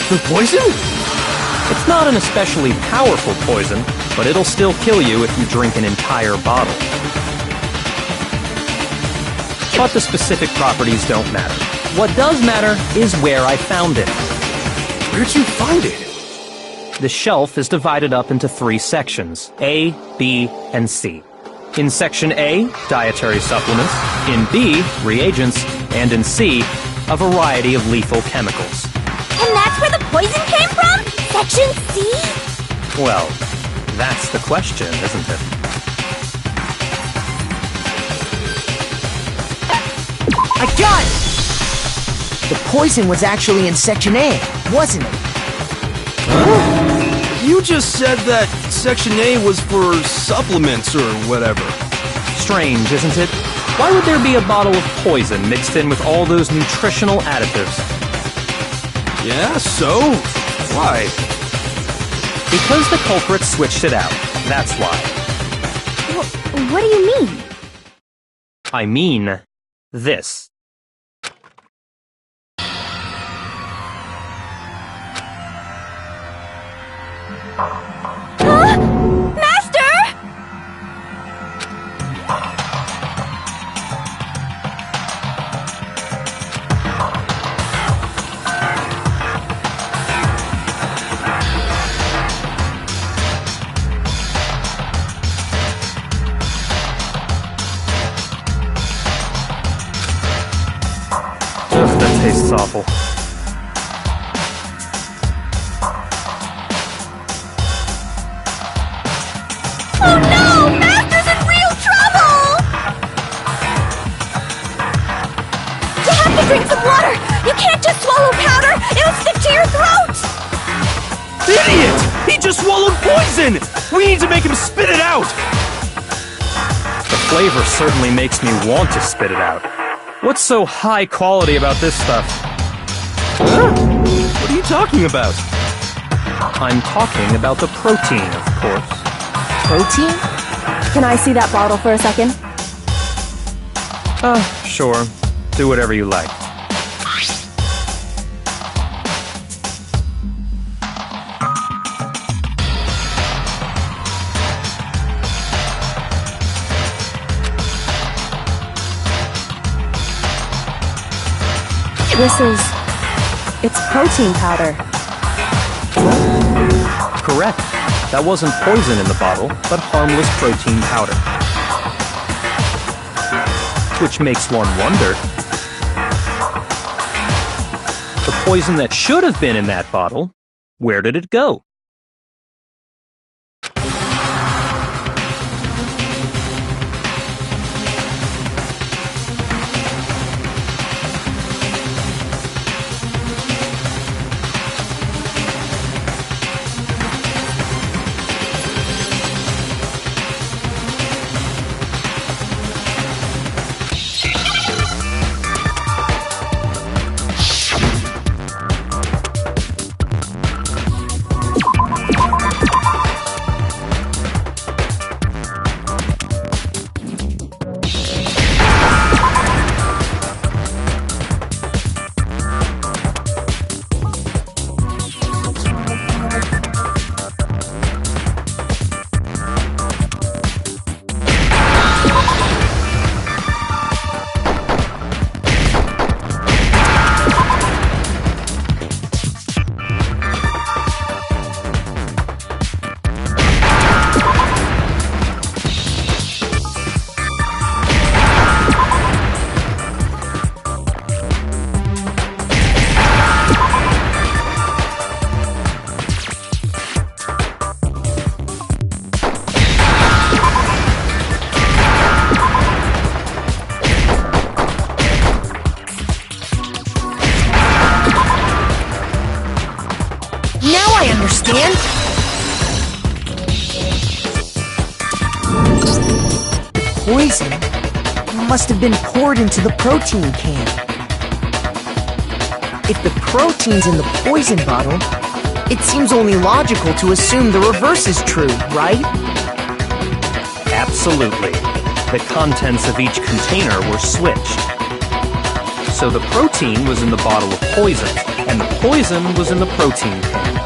the poison? It's not an especially powerful poison, but it'll still kill you if you drink an entire bottle. But the specific properties don't matter. What does matter is where I found it. Where'd you find it? The shelf is divided up into 3 sections, A, B, and C. In Section A, dietary supplements. In B, reagents. And in C, a variety of lethal chemicals. And that's where the poison came from? Section C? Well, that's the question, isn't it? I got it! The poison was actually in Section A, wasn't it? You just said that Section A was for supplements or whatever. Strange, isn't it? Why would there be a bottle of poison mixed in with all those nutritional additives? Yeah, so? Why? Because the culprit switched it out. That's why. What do you mean? I mean, this. Master! Ugh, that tastes awful. Oh no! Master's in real trouble! You have to drink some water! You can't just swallow powder! It'll stick to your throat! Idiot! He just swallowed poison! We need to make him spit it out! The flavor certainly makes me want to spit it out. What's so high quality about this stuff? Huh? What are you talking about? I'm talking about the protein, of course. Protein? Can I see that bottle for a second? Sure. Do whatever you like. It's protein powder. Correct. That wasn't poison in the bottle, but harmless protein powder. Which makes one wonder, the poison that should have been in that bottle, where did it go? Understand? Poison must have been poured into the protein can. If the protein's in the poison bottle, it seems only logical to assume the reverse is true, right? Absolutely. The contents of each container were switched. So the protein was in the bottle of poison, and the poison was in the protein can.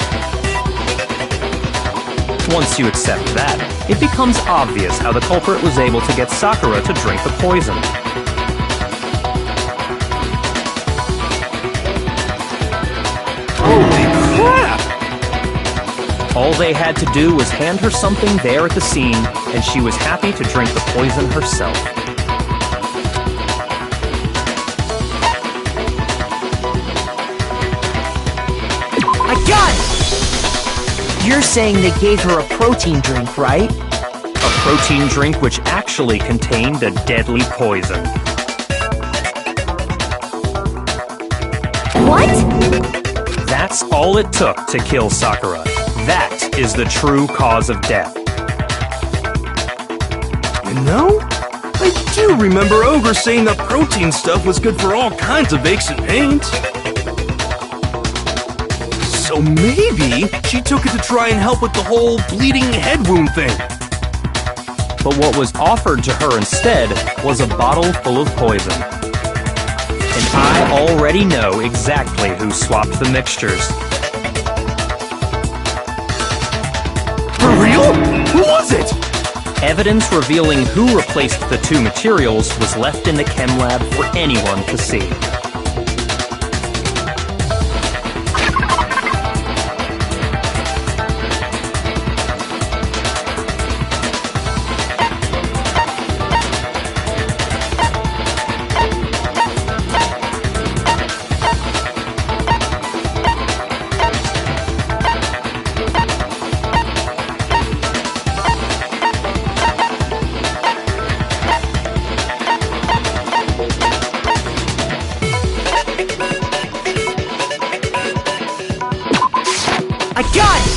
Once you accept that, it becomes obvious how the culprit was able to get Sakura to drink the poison. Holy crap! All they had to do was hand her something there at the scene, and she was happy to drink the poison herself. I got it! You're saying they gave her a protein drink, right? A protein drink which actually contained a deadly poison. What? That's all it took to kill Sakura. That is the true cause of death. You know, I do remember Ogre saying that protein stuff was good for all kinds of aches and pains. So maybe she took it to try and help with the whole bleeding head wound thing. But what was offered to her instead was a bottle full of poison. And I already know exactly who swapped the mixtures. For real? Who was it? Evidence revealing who replaced the two materials was left in the chem lab for anyone to see. I got it!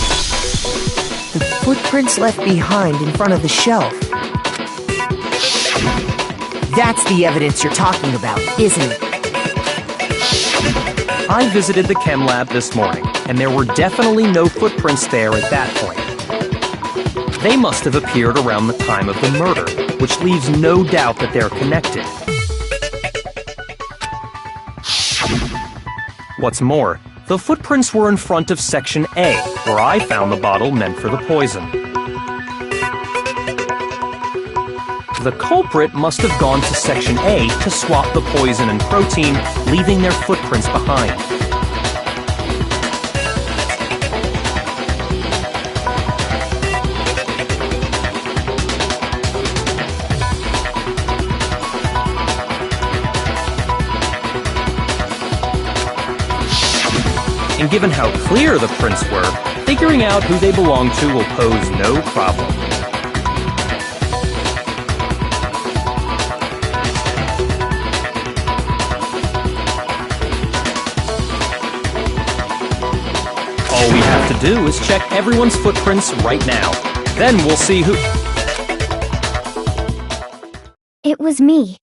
The footprints left behind in front of the shelf. That's the evidence you're talking about, isn't it? I visited the chem lab this morning, and there were definitely no footprints there at that point. They must have appeared around the time of the murder, which leaves no doubt that they're connected. What's more, the footprints were in front of Section A, where I found the bottle meant for the poison. The culprit must have gone to Section A to swap the poison and protein, leaving their footprints behind. And given how clear the prints were, figuring out who they belong to will pose no problem. All we have to do is check everyone's footprints right now. Then we'll see who... It was me.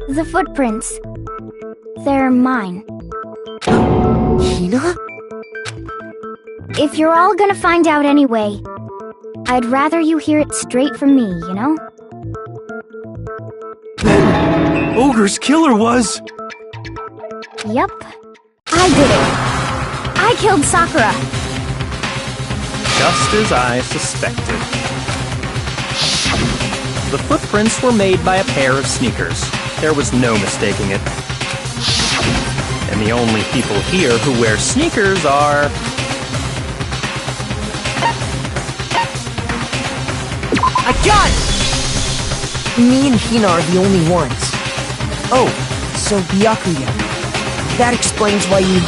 The footprints. They're mine. Hina? If you're all gonna find out anyway, I'd rather you hear it straight from me, you know? Then, Ogre's killer was... Yep. I did it. I killed Sakura. Just as I suspected. The footprints were made by a pair of sneakers. There was no mistaking it. And the only people here who wear sneakers are... I got it! Me and Hina are the only ones. Oh, so Byakuya. That explains why you...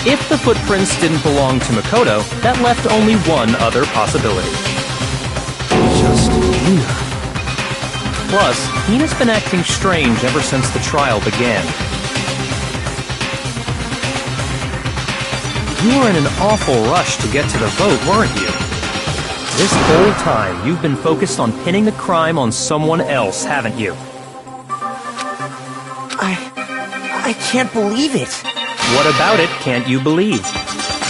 If the footprints didn't belong to Makoto, that left only one other possibility. Just Hina. Plus, Hina's been acting strange ever since the trial began. You were in an awful rush to get to the vote, weren't you? This whole time, you've been focused on pinning the crime on someone else, haven't you? I can't believe it. What about it can't you believe?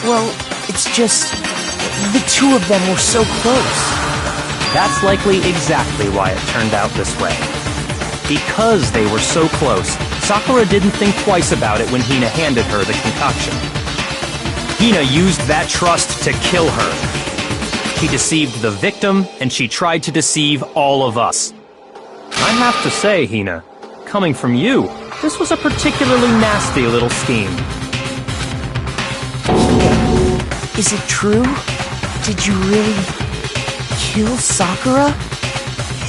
Well, it's just... the two of them were so close. That's likely exactly why it turned out this way. Because they were so close, Sakura didn't think twice about it when Hina handed her the concoction. Hina used that trust to kill her. She deceived the victim, and she tried to deceive all of us. I have to say, Hina, coming from you, this was a particularly nasty little scheme. Is it true? Did you really kill Sakura?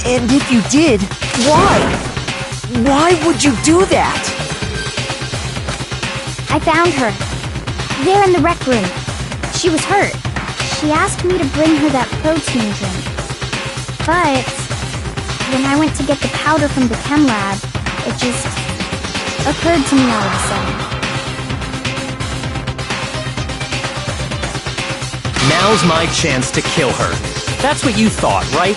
And if you did, why? Why would you do that? I found her. There in the rec room. She was hurt. She asked me to bring her that protein drink. But when I went to get the powder from the chem lab, it just occurred to me all of a sudden. Now's my chance to kill her. That's what you thought, right?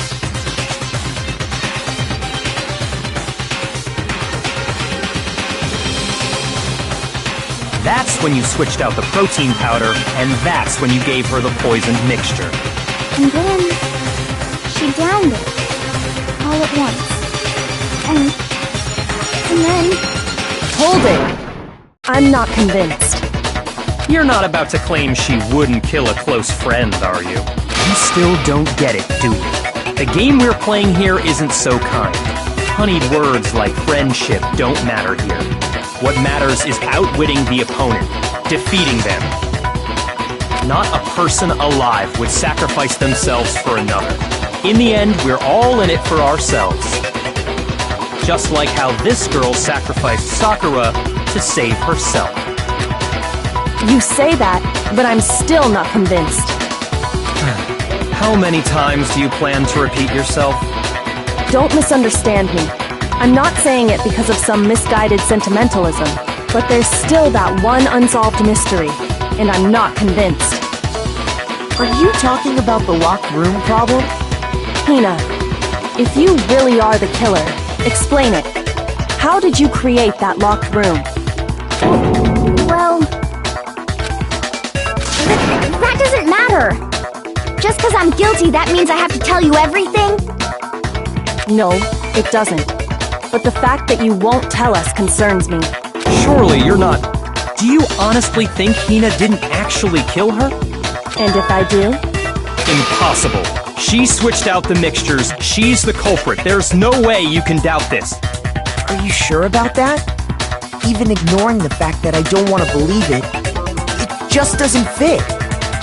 That's when you switched out the protein powder, and that's when you gave her the poisoned mixture. And then she downed it all at once. And then... Hold it! I'm not convinced. You're not about to claim she wouldn't kill a close friend, are you? You still don't get it, do you? The game we're playing here isn't so kind. Honeyed words like friendship don't matter here. What matters is outwitting the opponent, defeating them. Not a person alive would sacrifice themselves for another. In the end, we're all in it for ourselves. Just like how this girl sacrificed Sakura to save herself. You say that, but I'm still not convinced. How many times do you plan to repeat yourself? Don't misunderstand me. I'm not saying it because of some misguided sentimentalism, but there's still that one unsolved mystery, and I'm not convinced. Are you talking about the locked room problem? Hina, if you really are the killer, explain it. How did you create that locked room? Well... that doesn't matter! Just because I'm guilty, that means I have to tell you everything? No, it doesn't. but the fact that you won't tell us concerns me. Surely you're not... Do you honestly think Hina didn't actually kill her? And if I do? Impossible. She switched out the mixtures. She's the culprit. There's no way you can doubt this. Are you sure about that? Even ignoring the fact that I don't want to believe it, it just doesn't fit.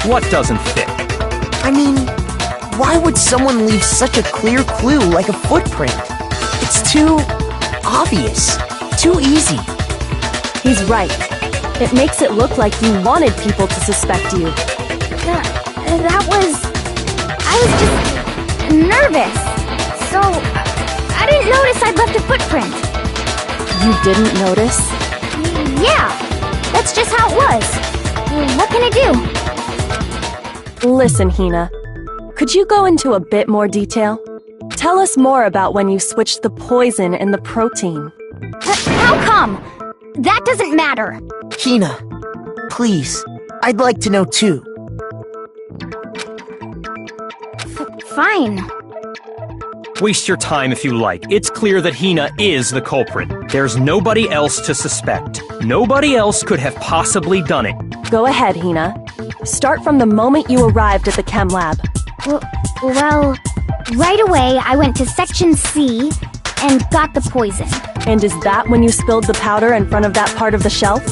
What doesn't fit? I mean, why would someone leave such a clear clue like a footprint? It's too obvious, too easy. He's right. It makes it look like you wanted people to suspect you. I was just nervous. So, I didn't notice I'd left a footprint. You didn't notice? Yeah, that's just how it was. What can I do? Listen, Hina. Could you go into a bit more detail? Tell us more about when you switched the poison and the protein. How come? That doesn't matter. Hina, please, I'd like to know too. Fine. Waste your time if you like. It's clear that Hina is the culprit. There's nobody else to suspect. Nobody else could have possibly done it. Go ahead, Hina. Start from the moment you arrived at the chem lab. Well, right away I went to Section C and got the poison. And is that when you spilled the powder in front of that part of the shelf?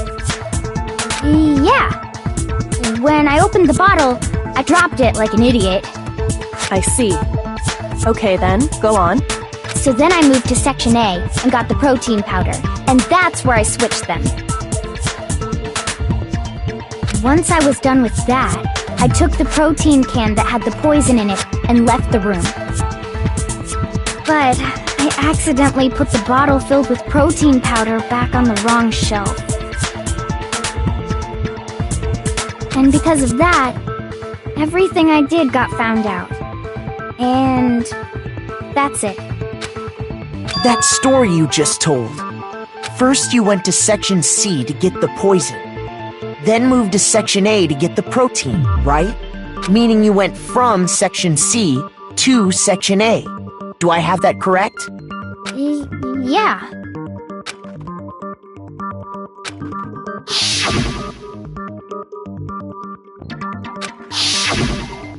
Yeah. When I opened the bottle, I dropped it like an idiot. I see. Okay then, go on. So then I moved to Section A and got the protein powder, and that's where I switched them. Once I was done with that, I took the protein can that had the poison in it and left the room. But I accidentally put the bottle filled with protein powder back on the wrong shelf. And because of that, everything I did got found out. And that's it. That story you just told. First you went to Section C to get the poison. Then moved to Section A to get the protein, right? Meaning you went from Section C to Section A. Do I have that correct? Yeah.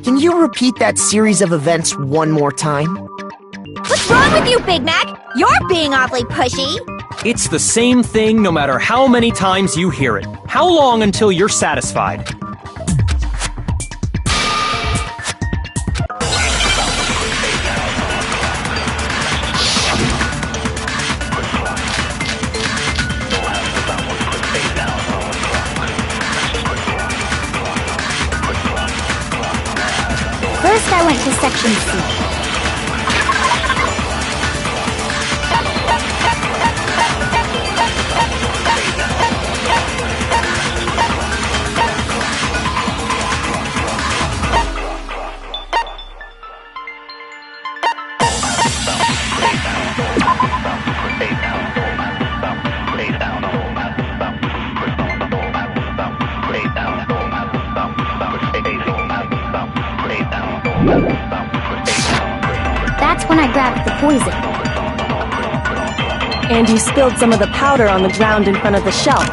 Can you repeat that series of events one more time? What's wrong with you, Big Mac? You're being awfully pushy. It's the same thing no matter how many times you hear it. How long until you're satisfied? First, I went to Section C. That's when I grabbed the poison. And you spilled some of the powder on the ground in front of the shelf.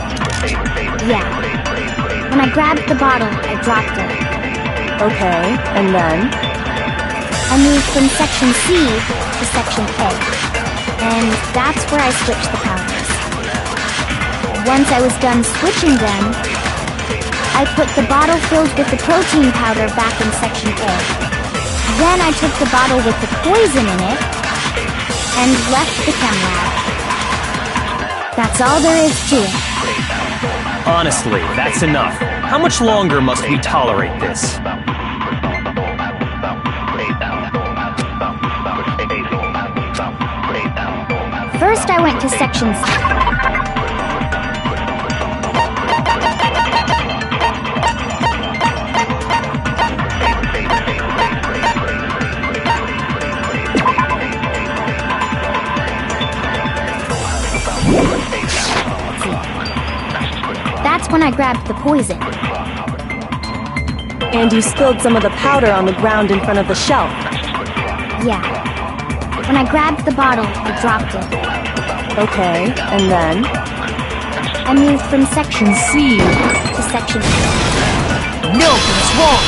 Yeah. When I grabbed the bottle, I dropped it. Okay, and then? I moved from Section C to Section A. And that's where I switched the powders. Once I was done switching them, I put the bottle filled with the protein powder back in Section A. Then I took the bottle with the poison in it and left the chem lab. That's all there is to it. Honestly, that's enough. How much longer must we tolerate this? First, I went to Section C. That's when I grabbed the poison. And you spilled some of the powder on the ground in front of the shelf. Yeah. When I grabbed the bottle, I dropped it. Okay, and then? I moved from Section C to Section A. No, that's wrong!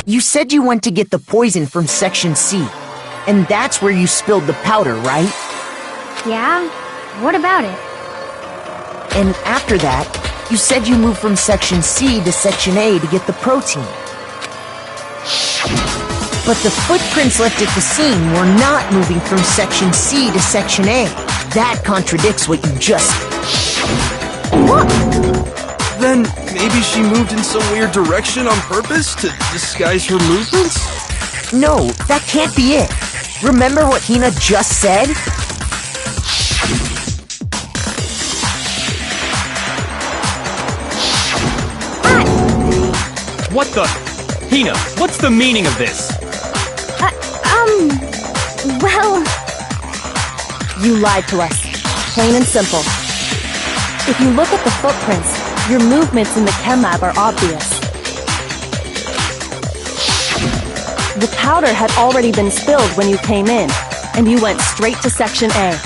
You said you went to get the poison from Section C, and that's where you spilled the powder, right? Yeah? What about it? And after that, you said you moved from Section C to Section A to get the protein. But the footprints left at the scene were not moving from Section C to Section A. That contradicts what you just said. What? Then maybe she moved in some weird direction on purpose to disguise her movements? No, that can't be it. Remember what Hina just said? What the? Hina, what's the meaning of this? Well... You lied to us. Plain and simple. If you look at the footprints, your movements in the chem lab are obvious. The powder had already been spilled when you came in, and you went straight to Section A.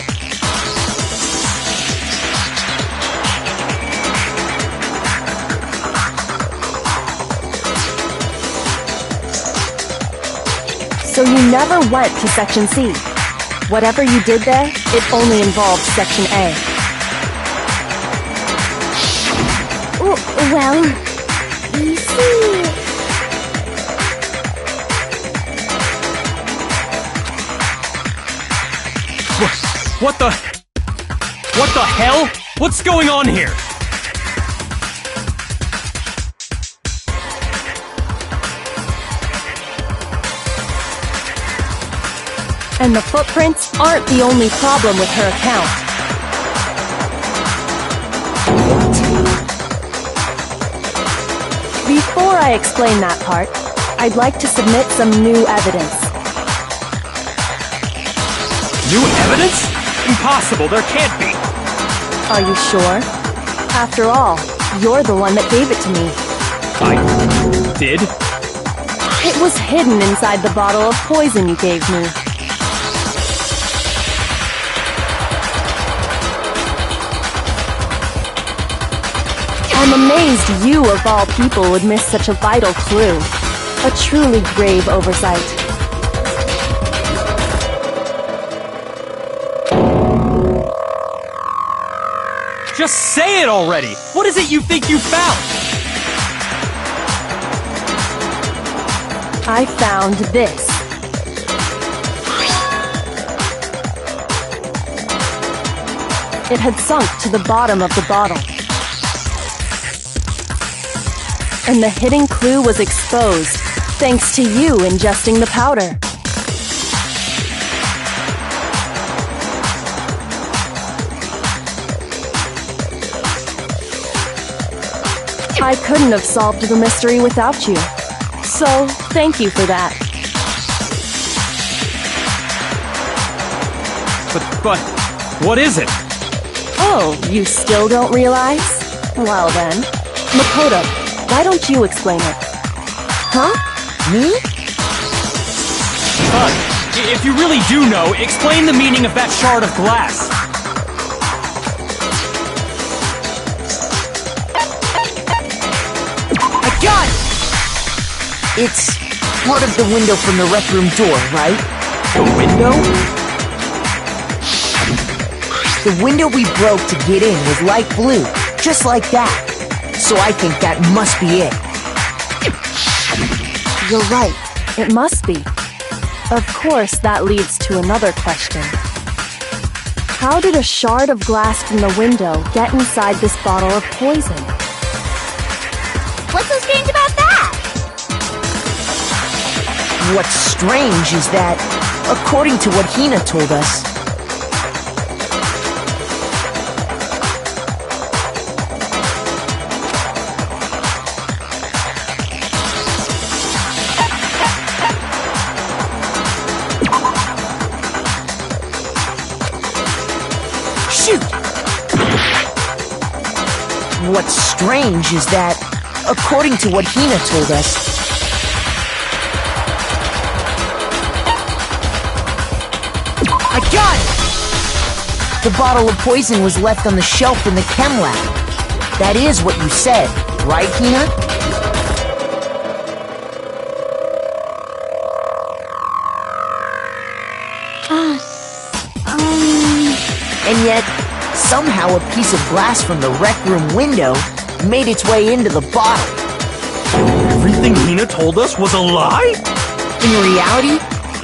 So you never went to Section C. Whatever you did there, it only involved Section A. Well, you see... What the hell? What's going on here? And the footprints aren't the only problem with her account. Before I explain that part, I'd like to submit some new evidence. New evidence? Impossible, there can't be. Are you sure? After all, you're the one that gave it to me. I did? It was hidden inside the bottle of poison you gave me. I'm amazed you, of all people, would miss such a vital clue. A truly grave oversight. Just say it already! What is it you think you found? I found this. It had sunk to the bottom of the bottle. And the hidden clue was exposed, thanks to you ingesting the powder. I couldn't have solved the mystery without you. So, thank you for that. But, what is it? Oh, you still don't realize? Well then, Makoto, why don't you explain it? Huh? Me? If you really do know, explain the meaning of that shard of glass. I got it! It's part of the window from the rec room door, right? The window? The window we broke to get in was light blue, just like that. So I think that must be it. You're right. It must be. Of course, that leads to another question. How did a shard of glass from the window get inside this bottle of poison? What's so strange about that? What's strange is that, according to what Hina told us, what's strange is that, according to what Hina told us, The bottle of poison was left on the shelf in the chem lab. That is what you said, right, Hina? And yet, somehow a piece of glass from the rec room window made its way into the bottle. Everything Hina told us was a lie? In reality,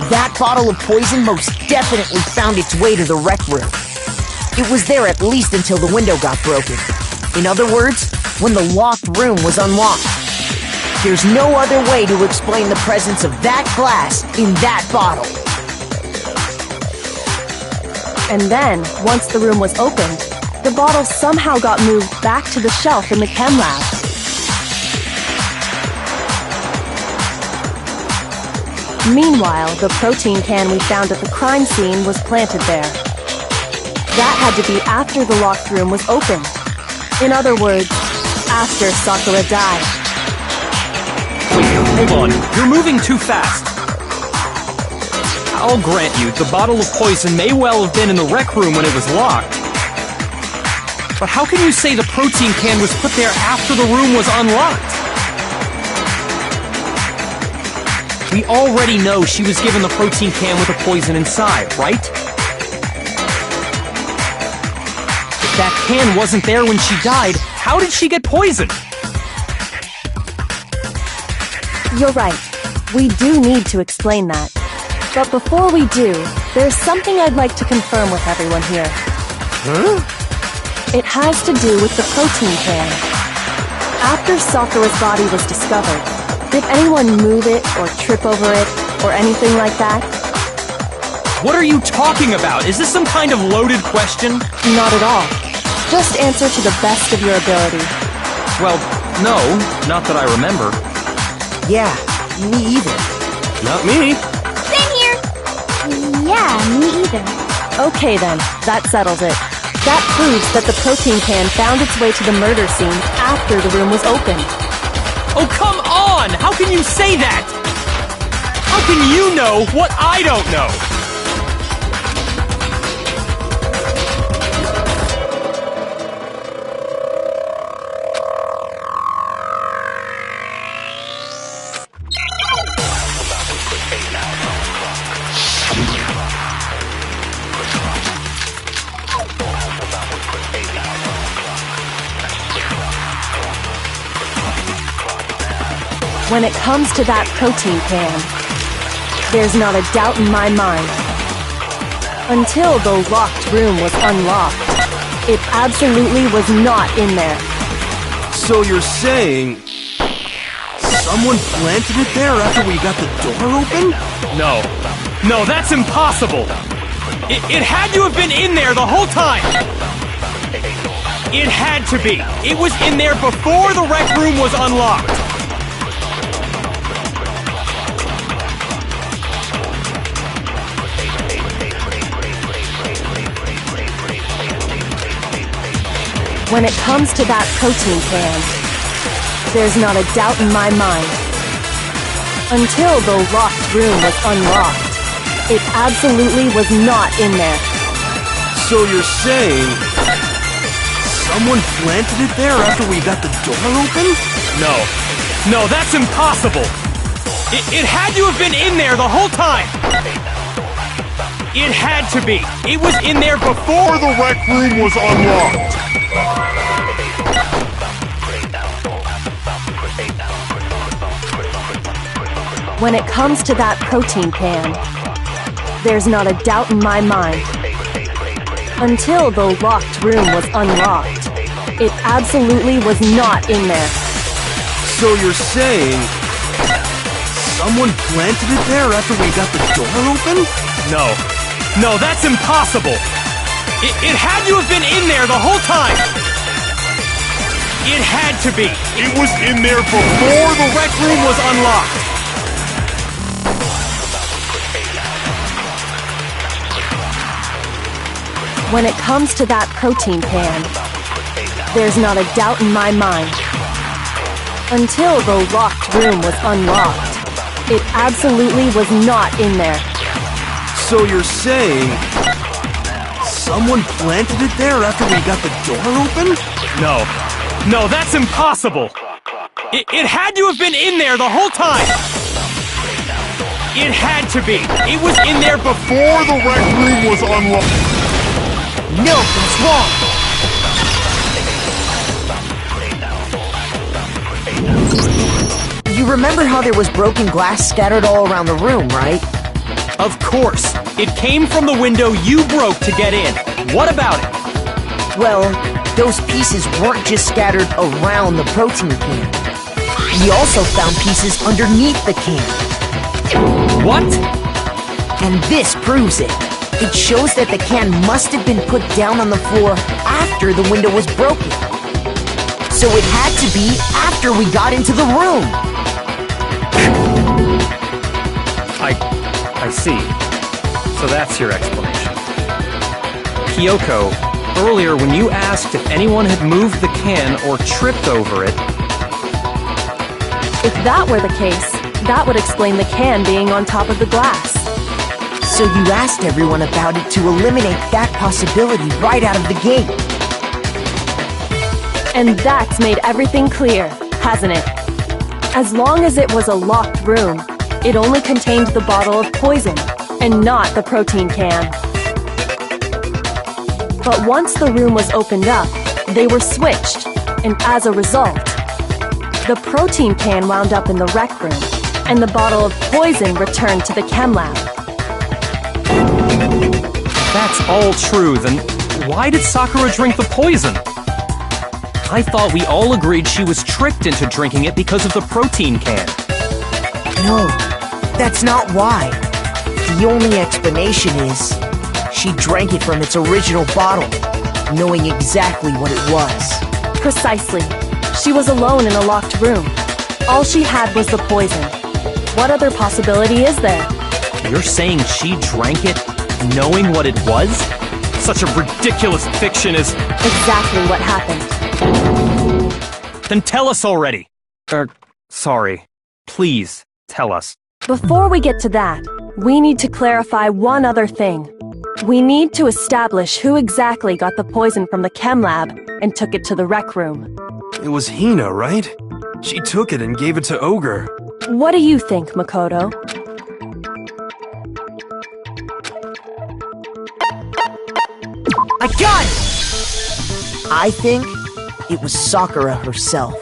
that bottle of poison most definitely found its way to the rec room. It was there at least until the window got broken. In other words, when the locked room was unlocked. There's no other way to explain the presence of that glass in that bottle. And then, once the room was opened, the bottle somehow got moved back to the shelf in the chem lab. Meanwhile, the protein can we found at the crime scene was planted there. That had to be after the locked room was opened. In other words, after Sakura died. Wait, hold on. You're moving too fast. I'll grant you, the bottle of poison may well have been in the rec room when it was locked. But how can you say the protein can was put there after the room was unlocked? We already know she was given the protein can with the poison inside, right? If that can wasn't there when she died, how did she get poisoned? You're right. We do need to explain that. But before we do, there's something I'd like to confirm with everyone here. Huh? It has to do with the protein can. After Sakura's body was discovered, did anyone move it or trip over it or anything like that? What are you talking about? Is this some kind of loaded question? Not at all. Just answer to the best of your ability. Well, no, not that I remember. Yeah, me either. Not me. Same here. Yeah, me either. Okay then, that settles it. That proves that the protein can found its way to the murder scene after the room was opened. Oh, come on! How can you say that? How can you know what I don't know? When it comes to that protein can, there's not a doubt in my mind. Until the locked room was unlocked, it absolutely was not in there. So you're saying someone planted it there after we got the door open? No. No, that's impossible! It had to have been in there the whole time! It had to be! It was in there before the rec room was unlocked! When it comes to that protein can, there's not a doubt in my mind. Until the locked room was unlocked, it absolutely was not in there. So you're saying someone planted it there after we got the door open? No. No, that's impossible! It had to have been in there the whole time! It had to be! It was in there before the rec room was unlocked! When it comes to that protein can, there's not a doubt in my mind. Until the locked room was unlocked, it absolutely was not in there. So you're saying someone planted it there after we got the door open? No. No, that's impossible! It had to have been in there the whole time! It had to be! It was in there before the rec room was unlocked! When it comes to that protein can, there's not a doubt in my mind. Until the locked room was unlocked, it absolutely was not in there. So you're saying Someone planted it there after we got the door open? No, that's impossible! It had to have been in there the whole time! It had to be! It was in there before the rec room was unlocked! No, that's wrong! You remember how there was broken glass scattered all around the room, right? Of course! It came from the window you broke to get in. What about it? Well, those pieces weren't just scattered around the protein can. We also found pieces underneath the can. What? And this proves it. It shows that the can must have been put down on the floor after the window was broken. So it had to be after we got into the room. I see. So that's your explanation. Kyoko, earlier when you asked if anyone had moved the can or tripped over it... If that were the case, that would explain the can being on top of the glass. So you asked everyone about it to eliminate that possibility right out of the gate. And that's made everything clear, hasn't it? As long as it was a locked room, it only contained the bottle of poison, and not the protein can. But once the room was opened up, they were switched, and as a result, the protein can wound up in the rec room, and the bottle of poison returned to the chem lab. That's all true, then why did Sakura drink the poison? I thought we all agreed she was tricked into drinking it because of the protein can. No, that's not why. The only explanation is she drank it from its original bottle, knowing exactly what it was. Precisely. She was alone in a locked room. All she had was the poison. What other possibility is there? You're saying she drank it knowing what it was? Such a ridiculous fiction is... Exactly what happened. Then tell us already. Sorry. Please, tell us. Before we get to that, we need to clarify one other thing. We need to establish who exactly got the poison from the chem lab and took it to the rec room. It was Hina, right? She took it and gave it to Ogre. What do you think, Makoto? I got it! I think it was Sakura herself.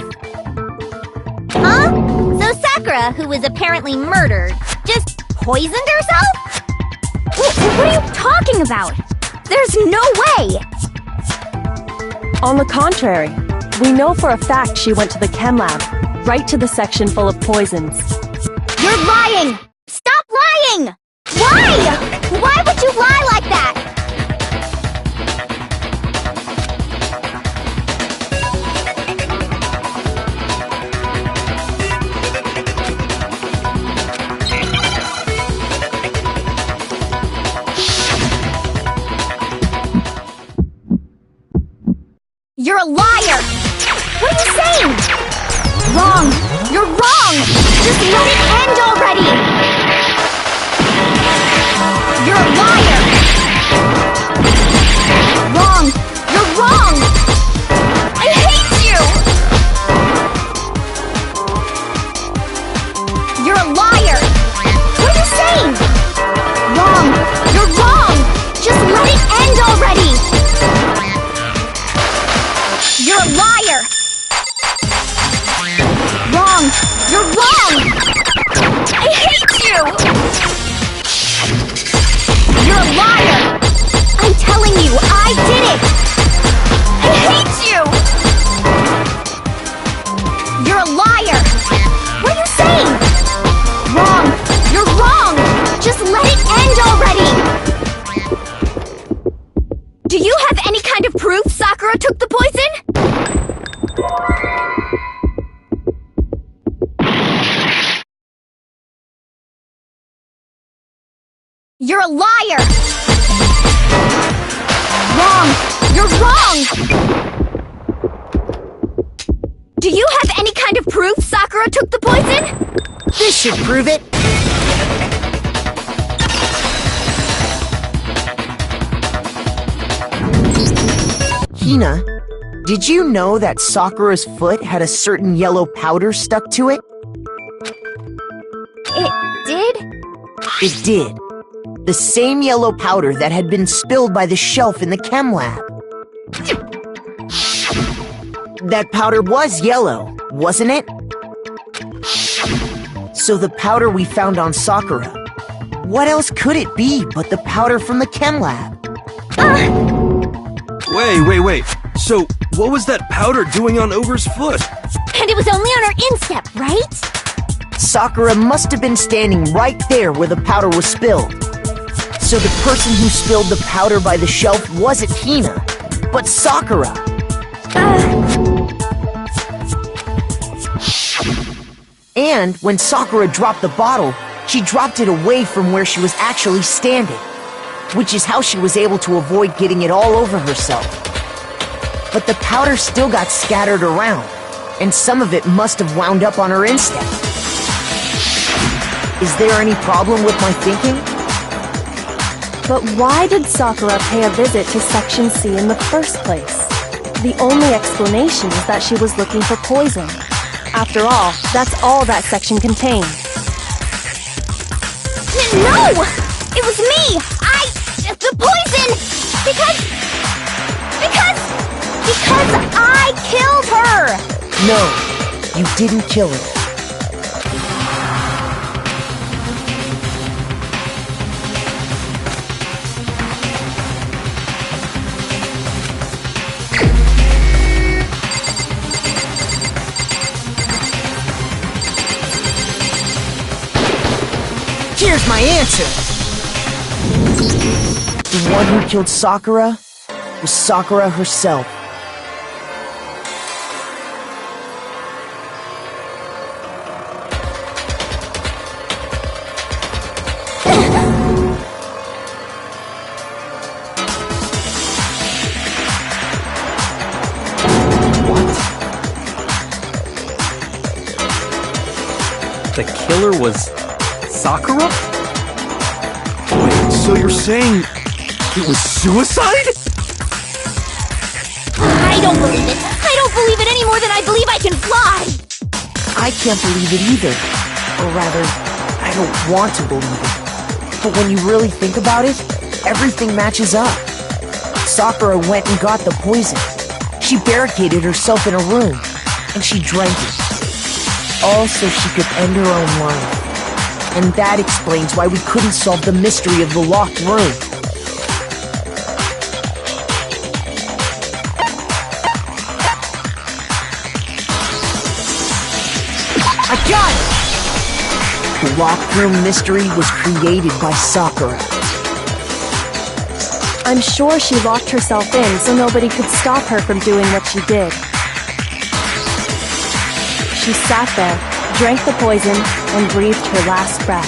Huh? So Sakura, who was apparently murdered, just poisoned herself? What are you talking about? There's no way! On the contrary, we know for a fact she went to the chem lab, right to the section full of poisons. You're lying! Stop lying! Why? Why would you lie like that? You're a liar! What are you saying? Wrong! You're wrong! Just let it end already! You're a liar! Wrong! You're wrong! I hate you! You're a liar! What are you saying? Wrong! You're wrong! Just let it end already! You're a liar! Wrong! You're wrong! I hate you! You're a liar! I'm telling you, I did it! I hate you! You're a liar! What are you saying? Wrong! You're wrong! Just let it end already! Do you have any kind of proof Sakura took the poison? You're a liar! Wrong! You're wrong! Do you have any kind of proof Sakura took the poison? This should prove it. Hina, did you know that Sakura's foot had a certain yellow powder stuck to it? It did? It did. The same yellow powder that had been spilled by the shelf in the chem lab. That powder was yellow, wasn't it? So the powder we found on Sakura, what else could it be but the powder from the chem lab? Wait. So, what was that powder doing on Ogre's foot? And it was only on her instep, right? Sakura must have been standing right there where the powder was spilled. So the person who spilled the powder by the shelf wasn't Hina, but Sakura. And when Sakura dropped the bottle, she dropped it away from where she was actually standing, which is how she was able to avoid getting it all over herself. But the powder still got scattered around, and some of it must have wound up on her instep. Is there any problem with my thinking? But why did Sakura pay a visit to Section C in the first place? The only explanation is that she was looking for poison. After all, that's all that section contained. No! It was me! The poison! Because I killed her! No, you didn't kill her. Here's my answer! The one who killed Sakura was Sakura herself. The killer was Sakura? Wait, so you're saying it was suicide? I don't believe it. I don't believe it any more than I believe I can fly. I can't believe it either. Or rather, I don't want to believe it. But when you really think about it, everything matches up. Sakura went and got the poison. She barricaded herself in a room, and she drank it. All so she could end her own life. And that explains why we couldn't solve the mystery of the locked room. I got it! The locked room mystery was created by Sakura. I'm sure she locked herself in so nobody could stop her from doing what she did. She sat there, drank the poison, and breathed her last breath.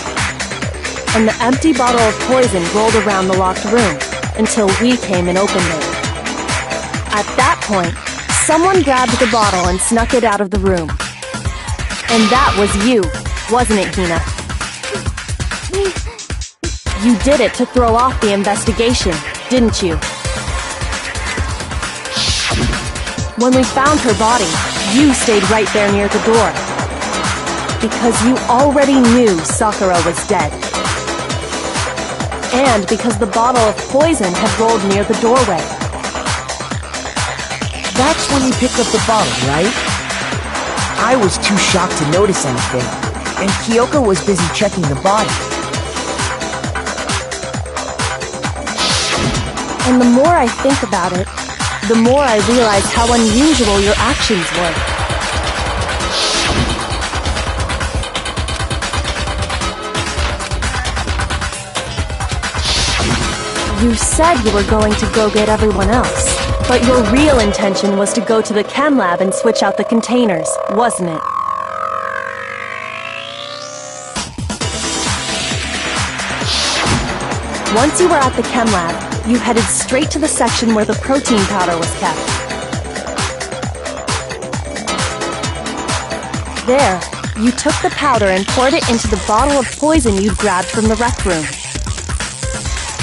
And the empty bottle of poison rolled around the locked room until we came and opened it. At that point, someone grabbed the bottle and snuck it out of the room. And that was you, wasn't it, Hina? You did it to throw off the investigation, didn't you? When we found her body, you stayed right there near the door. Because you already knew Sakura was dead. And because the bottle of poison had rolled near the doorway. That's when you picked up the bottle, right? I was too shocked to notice anything, and Kyoko was busy checking the body. And the more I think about it, the more I realize how unusual your actions were. You said you were going to go get everyone else, but your real intention was to go to the chem lab and switch out the containers, wasn't it? Once you were at the chem lab, you headed straight to the section where the protein powder was kept. There, you took the powder and poured it into the bottle of poison you'd grabbed from the rec room.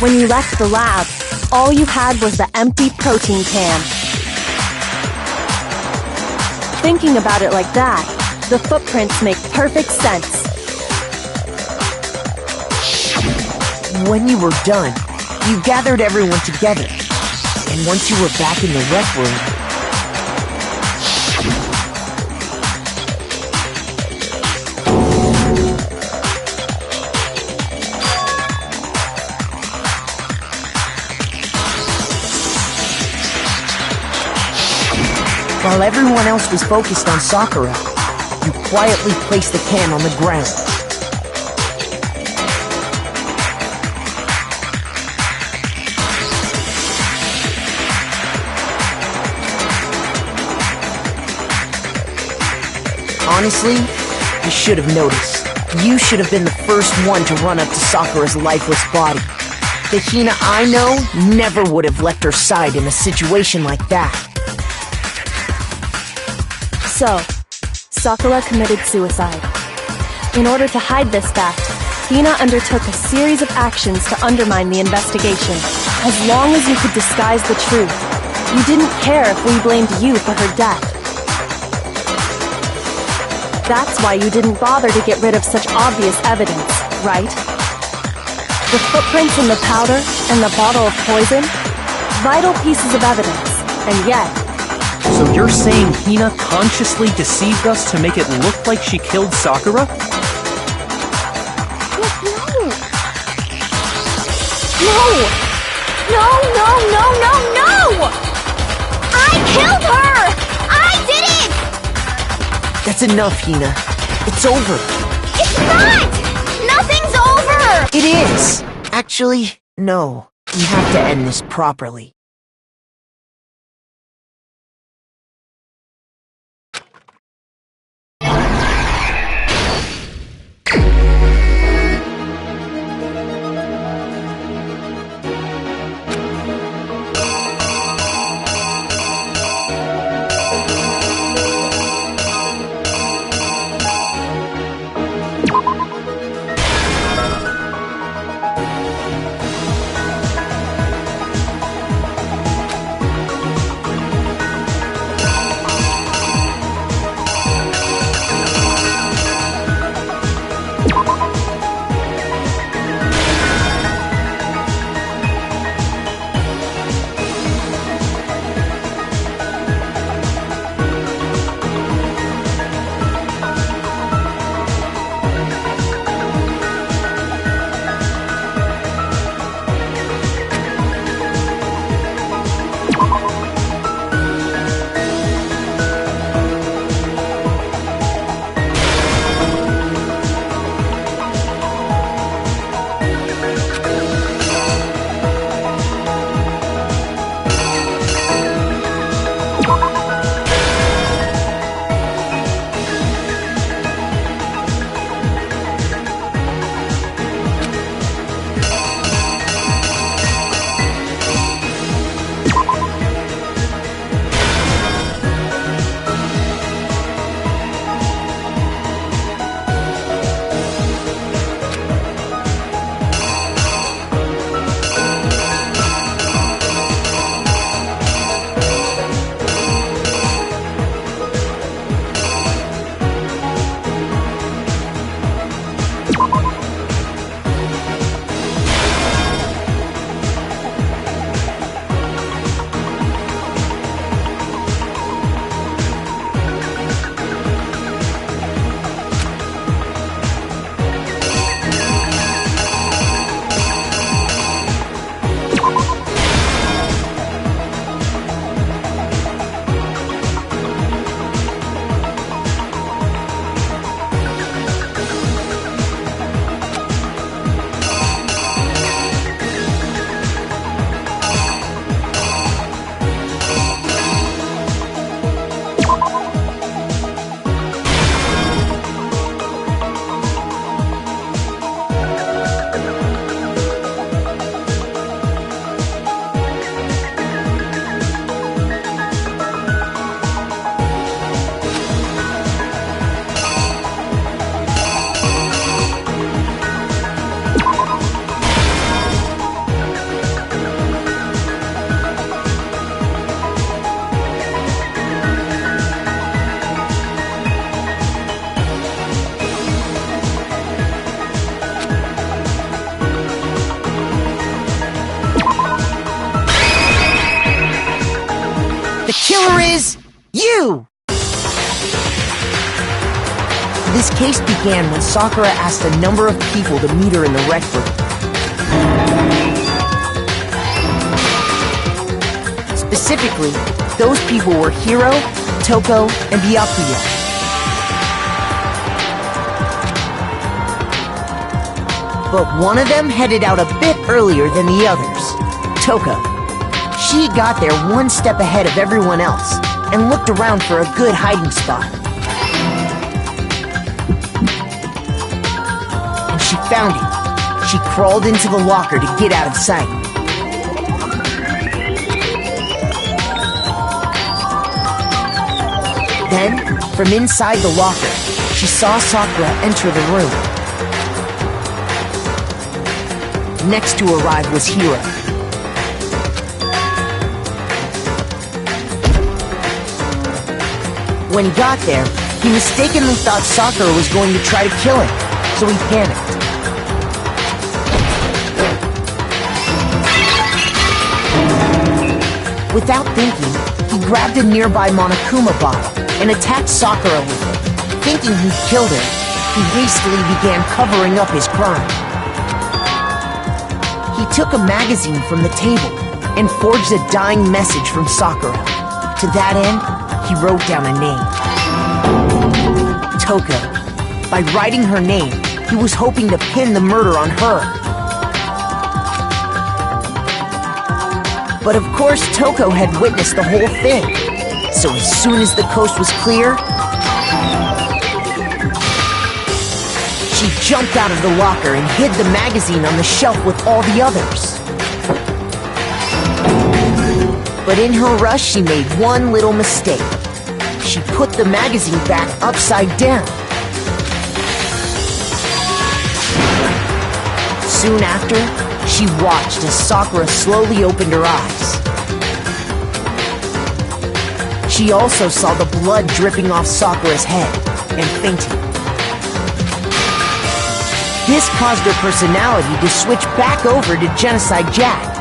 When you left the lab, all you had was the empty protein can. Thinking about it like that, the footprints make perfect sense. When you were done, you gathered everyone together. And once you were back in the rec room, while everyone else was focused on Sakura, you quietly placed the can on the ground. Honestly, I should have noticed. You should have been the first one to run up to Sakura's lifeless body. The Hina I know never would have left her side in a situation like that. So, Sakura committed suicide. In order to hide this fact, Hina undertook a series of actions to undermine the investigation. As long as you could disguise the truth, you didn't care if we blamed you for her death. That's why you didn't bother to get rid of such obvious evidence, right? The footprints in the powder and the bottle of poison? Vital pieces of evidence, and yet... So you're saying Hina consciously deceived us to make it look like she killed Sakura? No! I killed her! I did it! That's enough, Hina. It's over. It's not! Nothing's over! It is! Actually, no. We have to end this properly. killer is you! This case began when Sakura asked a number of people to meet her in the rec room. Specifically, those people were Hiro, Toko, and Byakuya. But one of them headed out a bit earlier than the others, Toko. She got there one step ahead of everyone else and looked around for a good hiding spot. And she found it. She crawled into the locker to get out of sight. Then, from inside the locker, she saw Sakura enter the room. Next to arrive was Hiro. When he got there, he mistakenly thought Sakura was going to try to kill him, so he panicked. Without thinking, he grabbed a nearby Monokuma bottle and attacked Sakura with it. Thinking he'd killed her, he hastily began covering up his crime. He took a magazine from the table and forged a dying message from Sakura. To that end, he wrote down a name. Toko. By writing her name, he was hoping to pin the murder on her. But of course, Toko had witnessed the whole thing. So as soon as the coast was clear, she jumped out of the locker and hid the magazine on the shelf with all the others. But in her rush, she made one little mistake. She put the magazine back upside down. Soon after, she watched as Sakura slowly opened her eyes. She also saw the blood dripping off Sakura's head and fainted. This caused her personality to switch back over to Genocide Jack.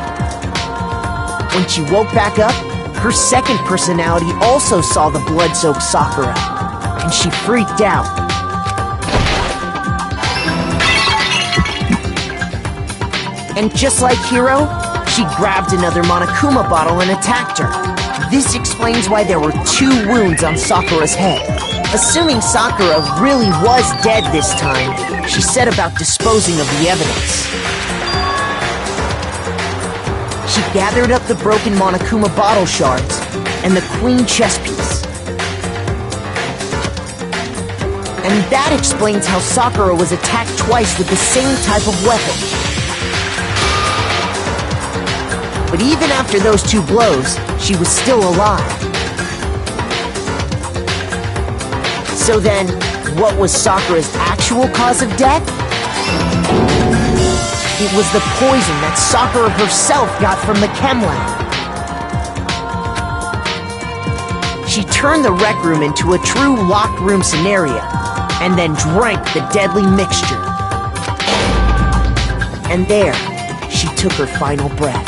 When she woke back up, her second personality also saw the blood-soaked Sakura, and she freaked out. And just like Hiro, she grabbed another Monokuma bottle and attacked her. This explains why there were 2 wounds on Sakura's head. Assuming Sakura really was dead this time, she set about disposing of the evidence. She gathered up the broken Monokuma bottle shards and the queen chess piece. And that explains how Sakura was attacked twice with the same type of weapon. But even after those 2 blows, she was still alive. So then, what was Sakura's actual cause of death? It was the poison that Sakura herself got from the chem lab. She turned the rec room into a true locked room scenario, and then drank the deadly mixture. And there, she took her final breath.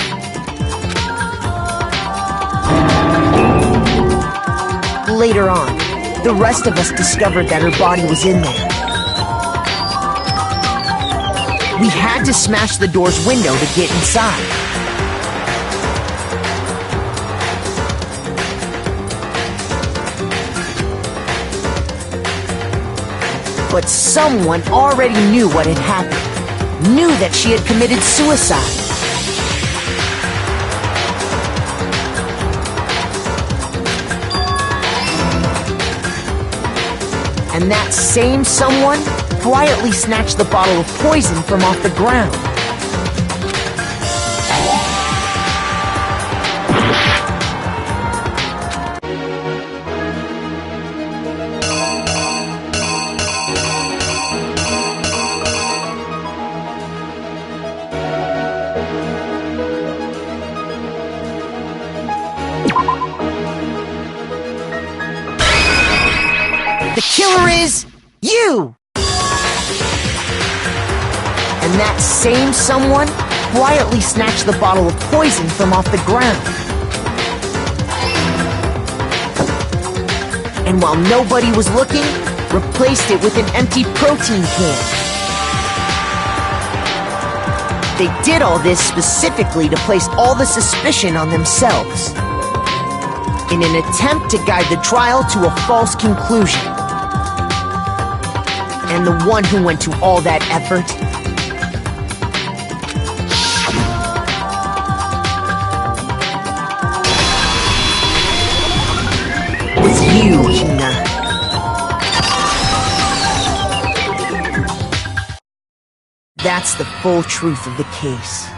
Later on, the rest of us discovered that her body was in there. We had to smash the door's window to get inside. But someone already knew what had happened, knew that she had committed suicide. And that same someone quietly snatched the bottle of poison from off the ground. The killer is you! And that same someone quietly snatched the bottle of poison from off the ground. and while nobody was looking, replaced it with an empty protein can. They did all this specifically to place all the suspicion on themselves, in an attempt to guide the trial to a false conclusion. And the one who went to all that effort was you, Hina. That's the full truth of the case.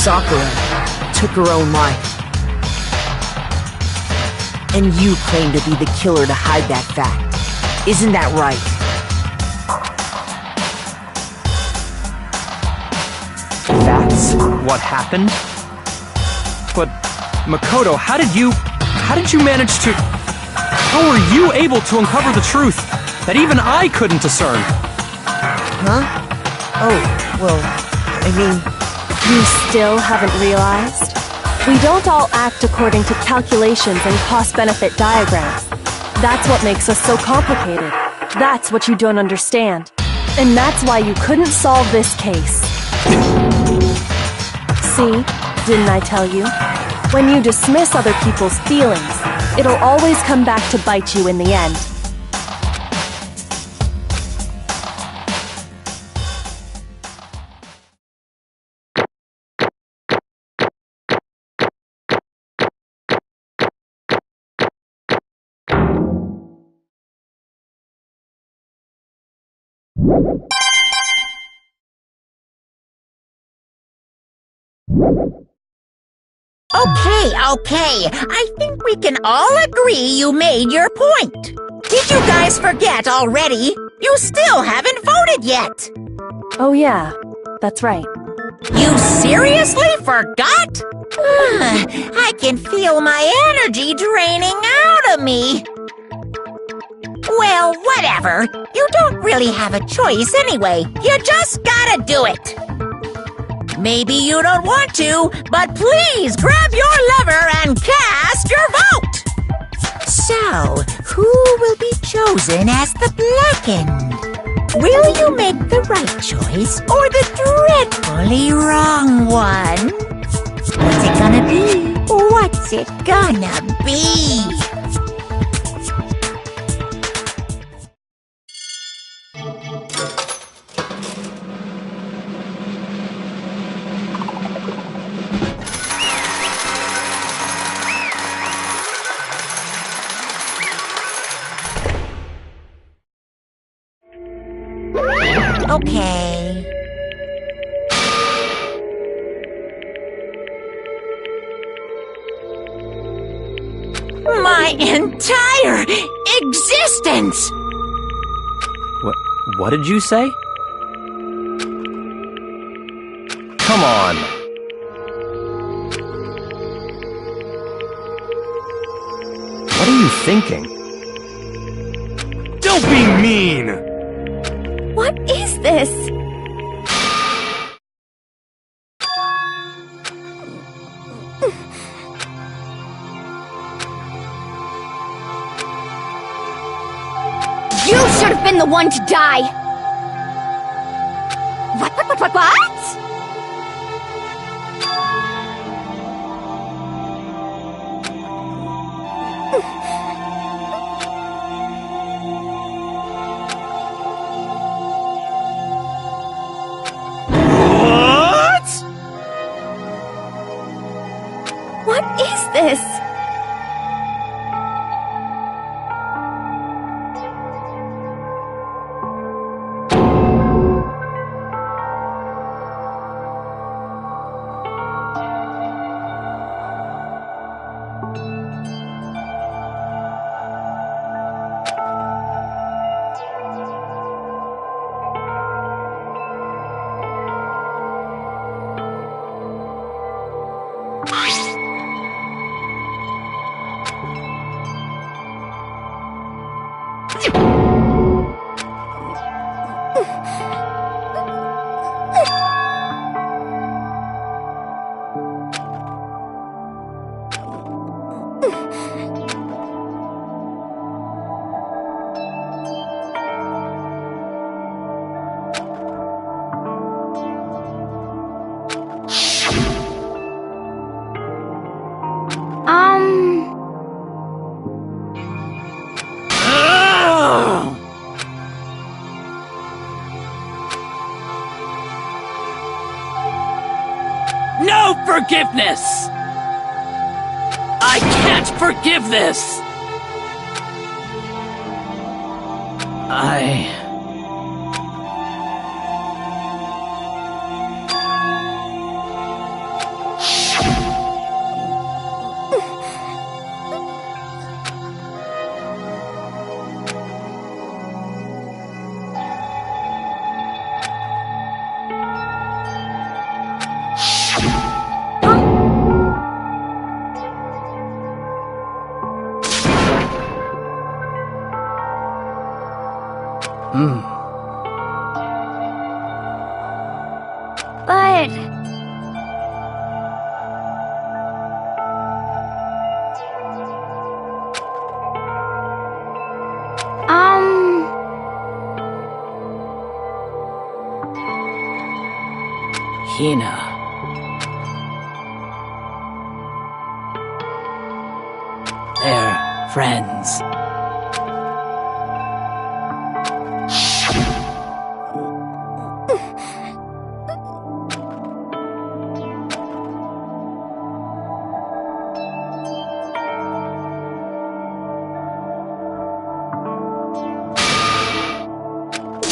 Sakura took her own life. And you claim to be the killer to hide that fact. Isn't that right? That's what happened? But, Makoto, how did you manage to... How were you able to uncover the truth that even I couldn't discern? Huh? Oh, well, I mean... You still haven't realized? We don't all act according to calculations and cost-benefit diagrams. That's what makes us so complicated. That's what you don't understand. And that's why you couldn't solve this case. See? Didn't I tell you? When you dismiss other people's feelings, it'll always come back to bite you in the end. Okay. I think we can all agree you made your point. Did you guys forget already? You still haven't voted yet. Oh yeah, that's right. You seriously forgot? I can feel my energy draining out of me. Well, whatever. You don't really have a choice anyway. You just gotta do it. Maybe you don't want to, but please grab your lever and cast your vote! So, who will be chosen as the blackened? Will you make the right choice or the dreadfully wrong one? What's it gonna be? What's it gonna be? Okay. My entire existence! What did you say? Come on. What are you thinking? Don't be mean! What is this? You should have been the one to die! What? What is this? No forgiveness! I can't forgive this! But... Hina. They're friends.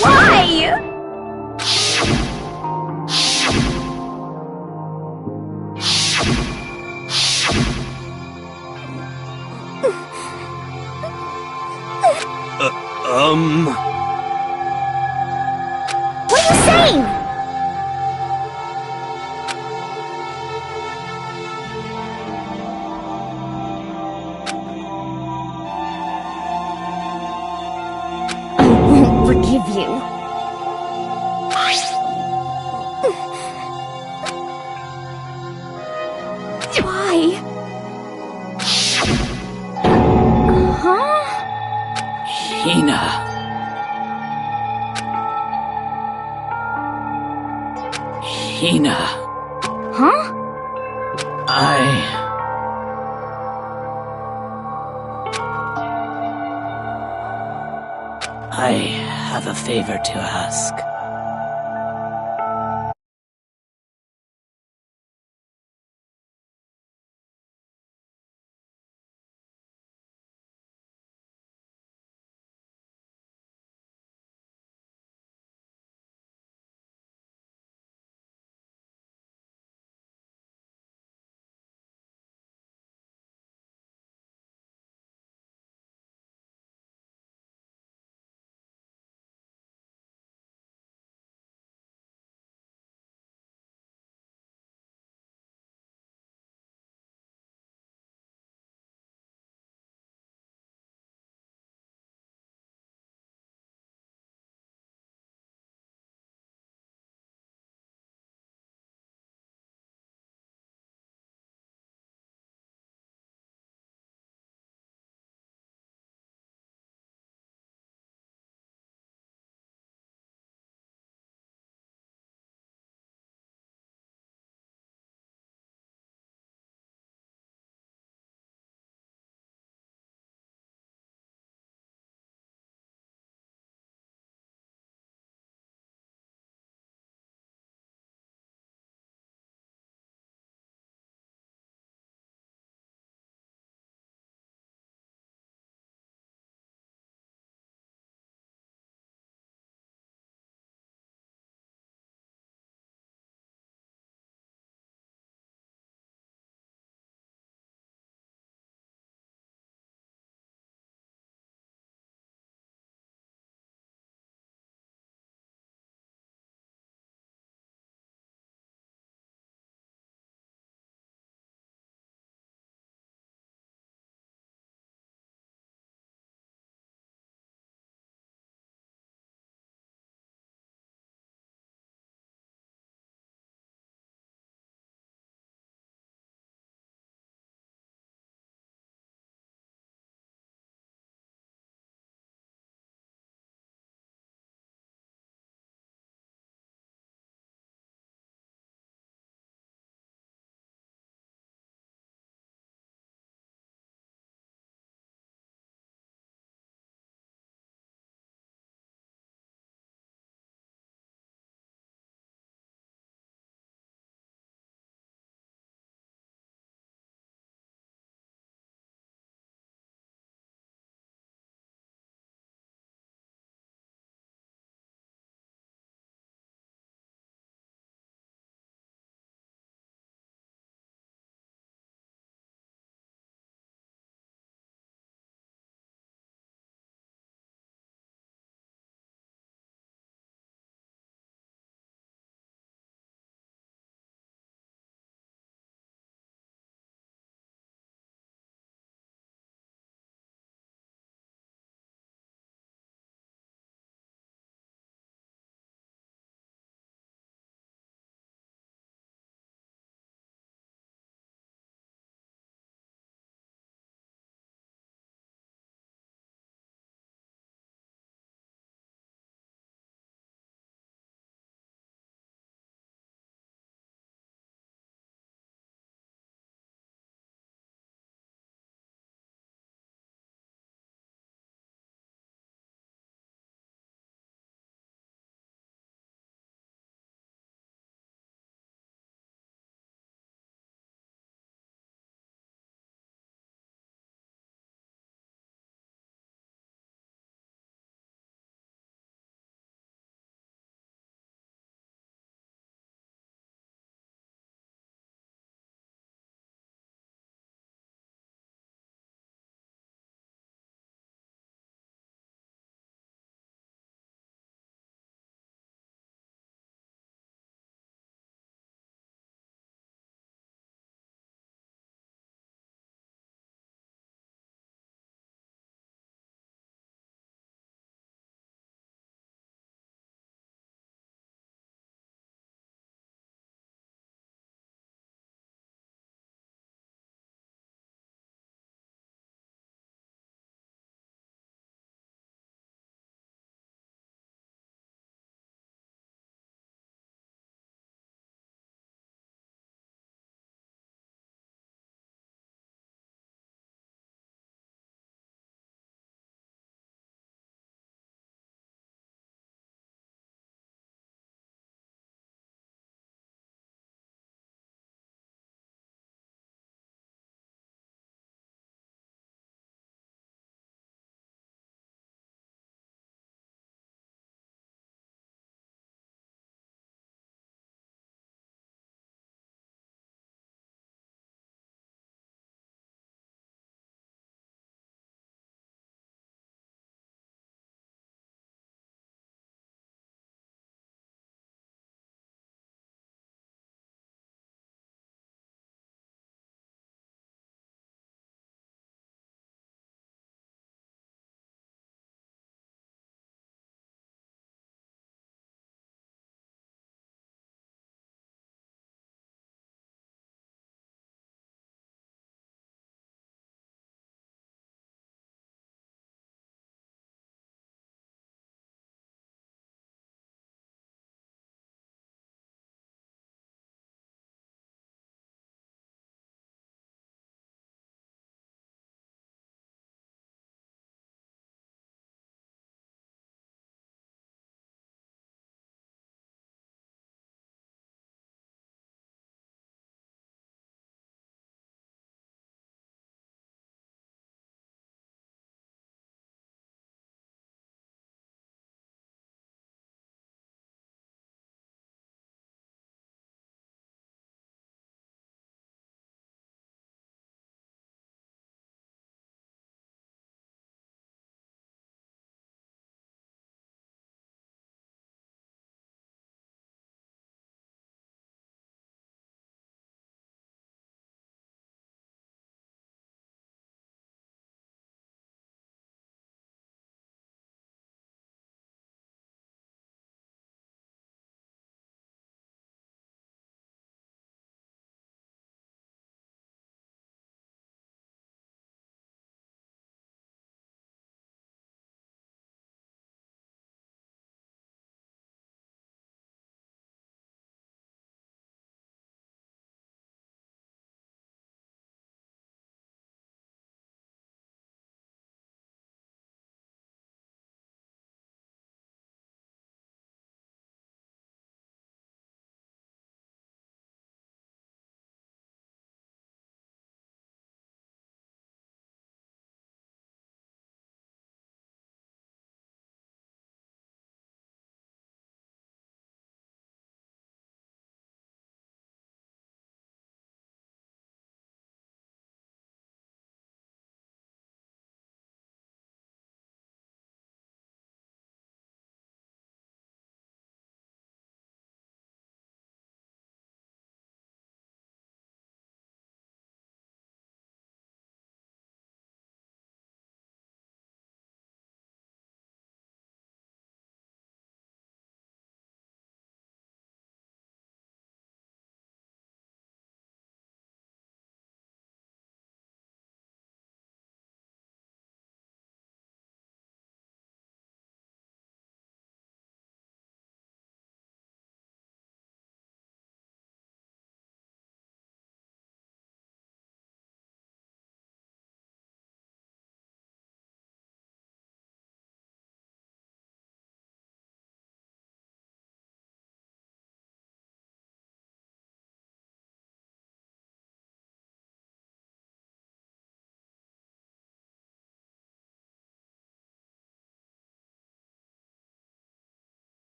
Why? What are you saying? I won't forgive you. Why? Huh? Hina. Hina. Huh? I have a favor to ask.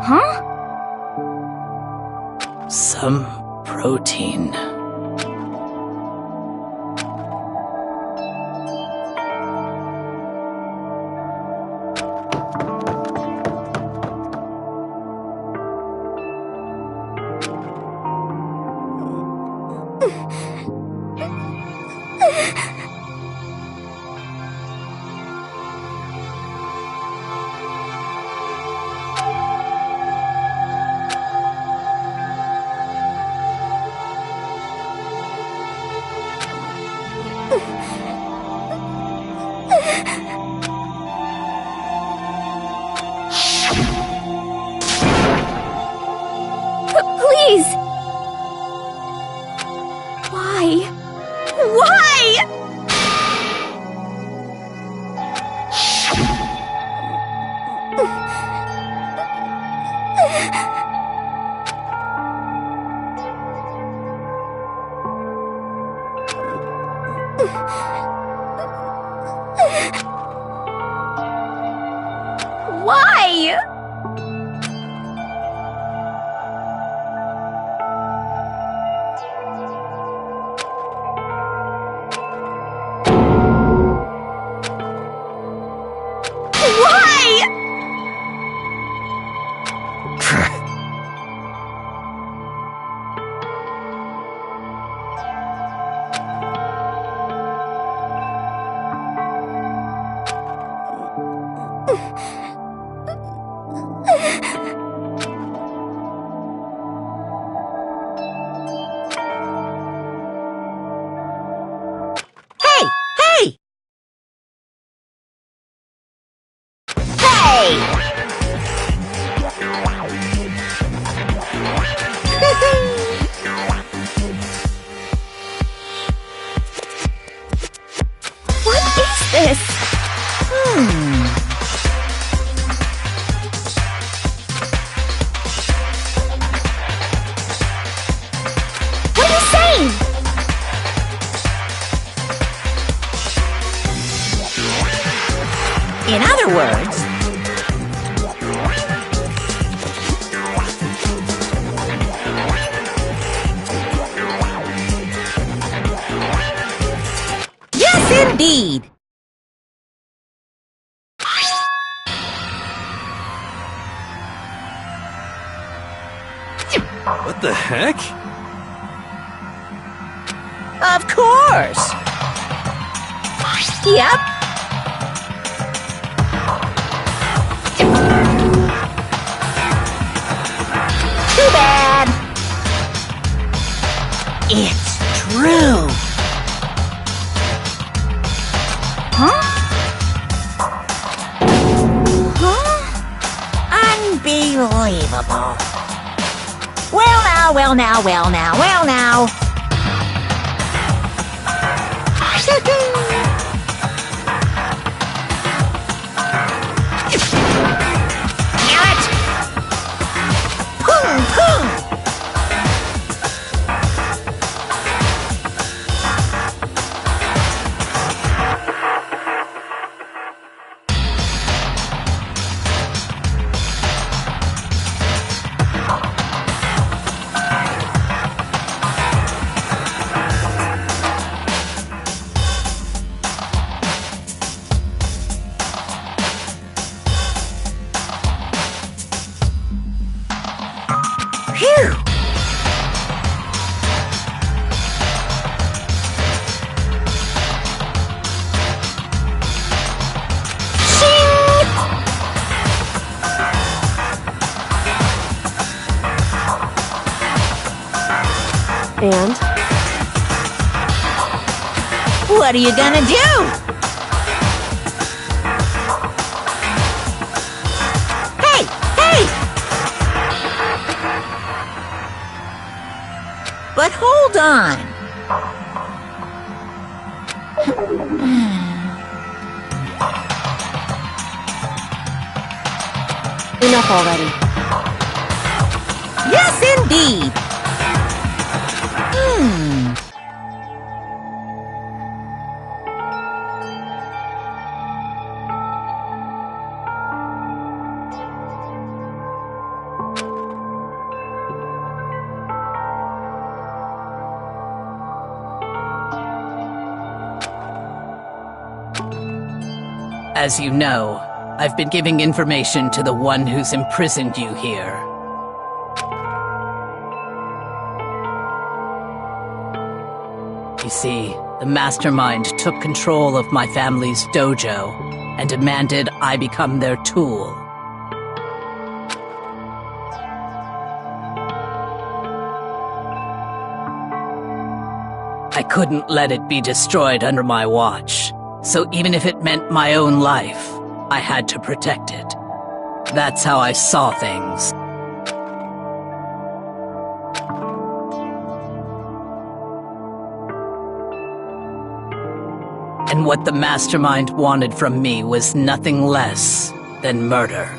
Huh? Some protein. Please! Why? Why? Why? Why? Hey! Hey! Hey! What is this? What are you saying? In other words, yes, indeed. What the heck? Of course. Yep. Too bad. It's true. Huh? Unbelievable. Well now, well now, well now, well now. Damn it! Boom, boom. Phew! And? What are you gonna do? Hey! Hey! But hold on. Enough already. Yes, indeed. As you know, I've been giving information to the one who's imprisoned you here. You see, the mastermind took control of my family's dojo and demanded I become their tool. I couldn't let it be destroyed under my watch, so even if it meant my own life, I had to protect it. That's how I saw things. And what the mastermind wanted from me was nothing less than murder.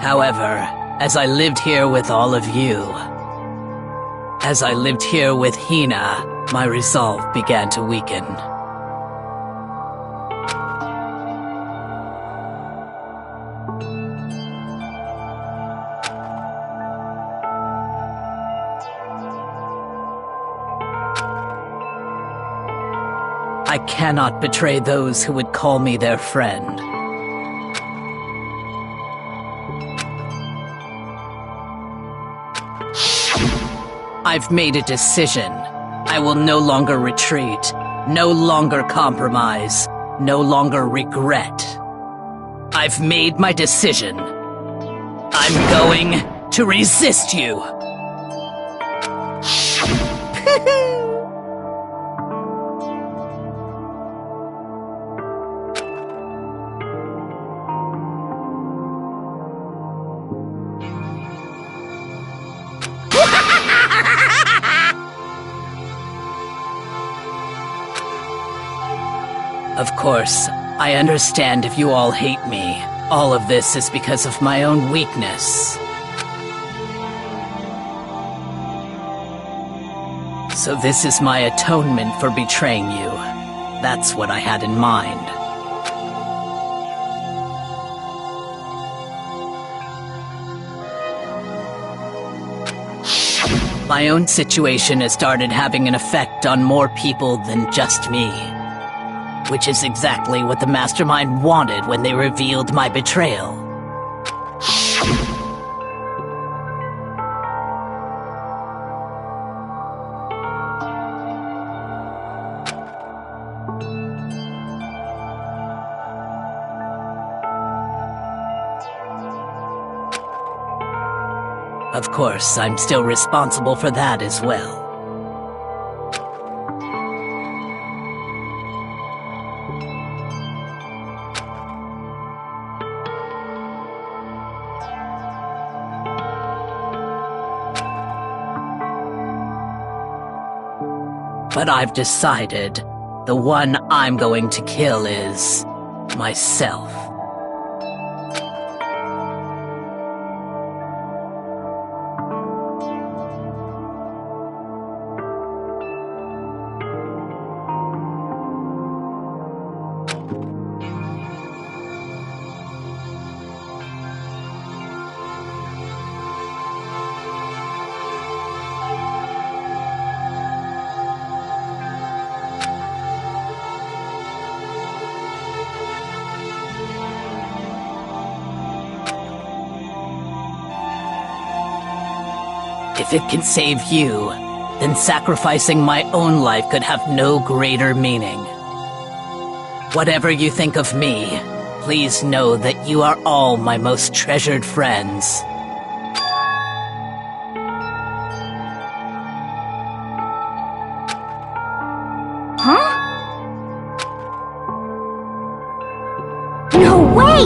However, as I lived here with all of you, as I lived here with Hina, my resolve began to weaken. I cannot betray those who would call me their friend. I've made a decision. I will no longer retreat, no longer compromise, no longer regret. I've made my decision. I'm going to resist you. Of course, I understand if you all hate me. All of this is because of my own weakness. So this is my atonement for betraying you. That's what I had in mind. My own situation has started having an effect on more people than just me. Which is exactly what the mastermind wanted when they revealed my betrayal. Of course, I'm still responsible for that as well. But I've decided the one I'm going to kill is myself. If it can save you, then sacrificing my own life could have no greater meaning. Whatever you think of me, please know that you are all my most treasured friends. Huh? No way!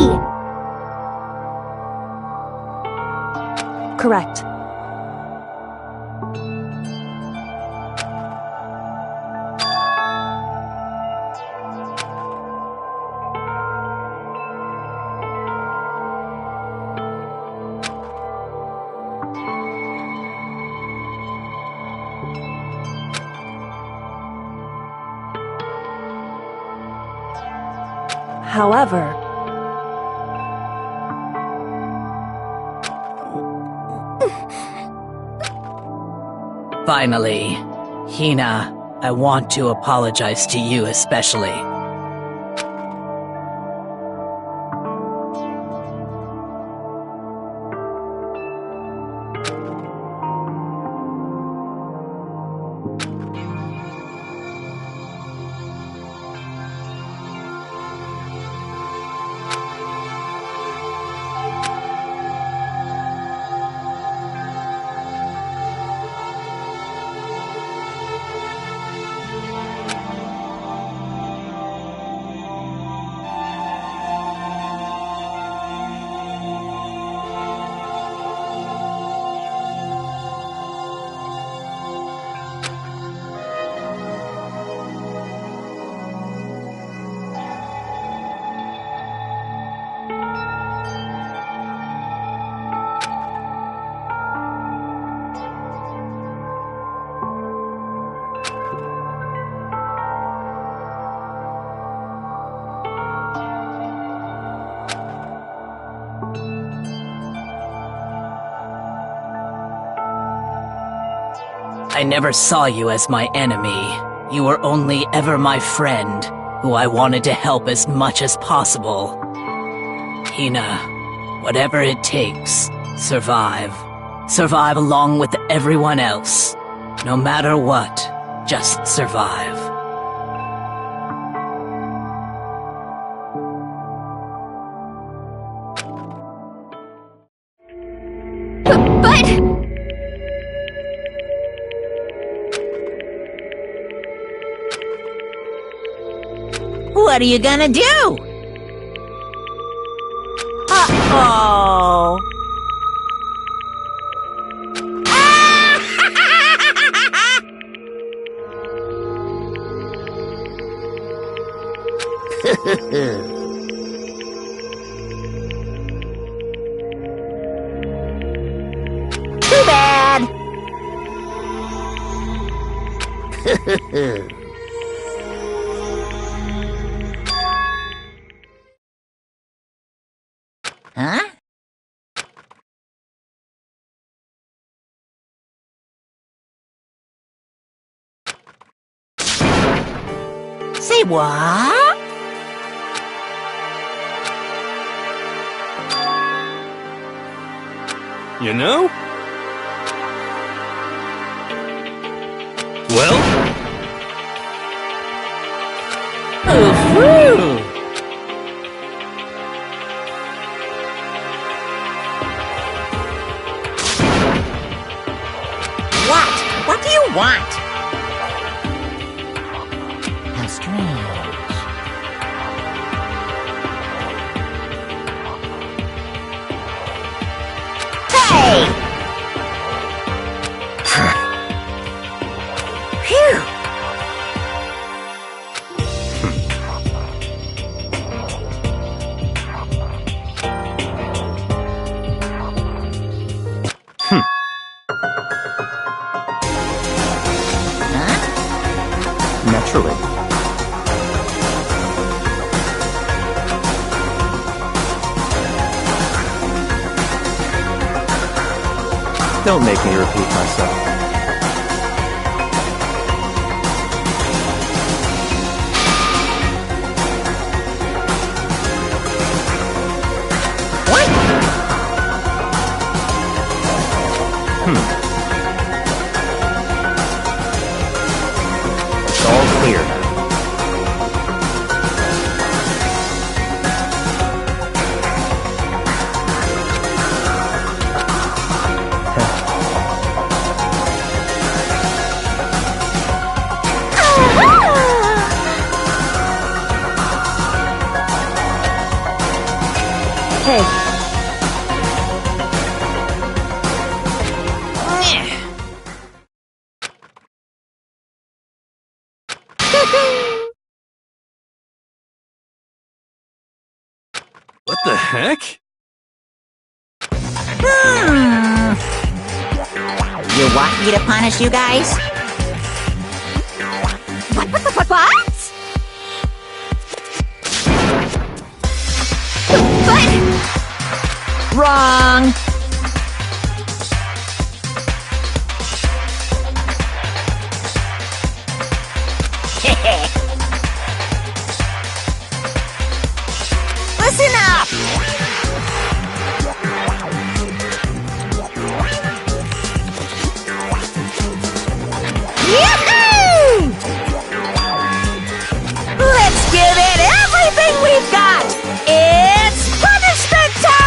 However, finally, Hina, I want to apologize to you especially. I never saw you as my enemy. You were only ever my friend, who I wanted to help as much as possible. Hina, whatever it takes, survive. Survive along with everyone else. No matter what, just survive. But... What are you gonna do? Uh-oh. Too bad. Huh? Say what? You know? Well? Ooh-hoo. What do you want? How strange. Hey! Phew! Naturally. Don't make me repeat myself. What? It's all clear now. hey, What the heck? You want me to punish you guys? What? Wrong. Listen up! Yahoo! Let's give it everything we've got! It's punishment time!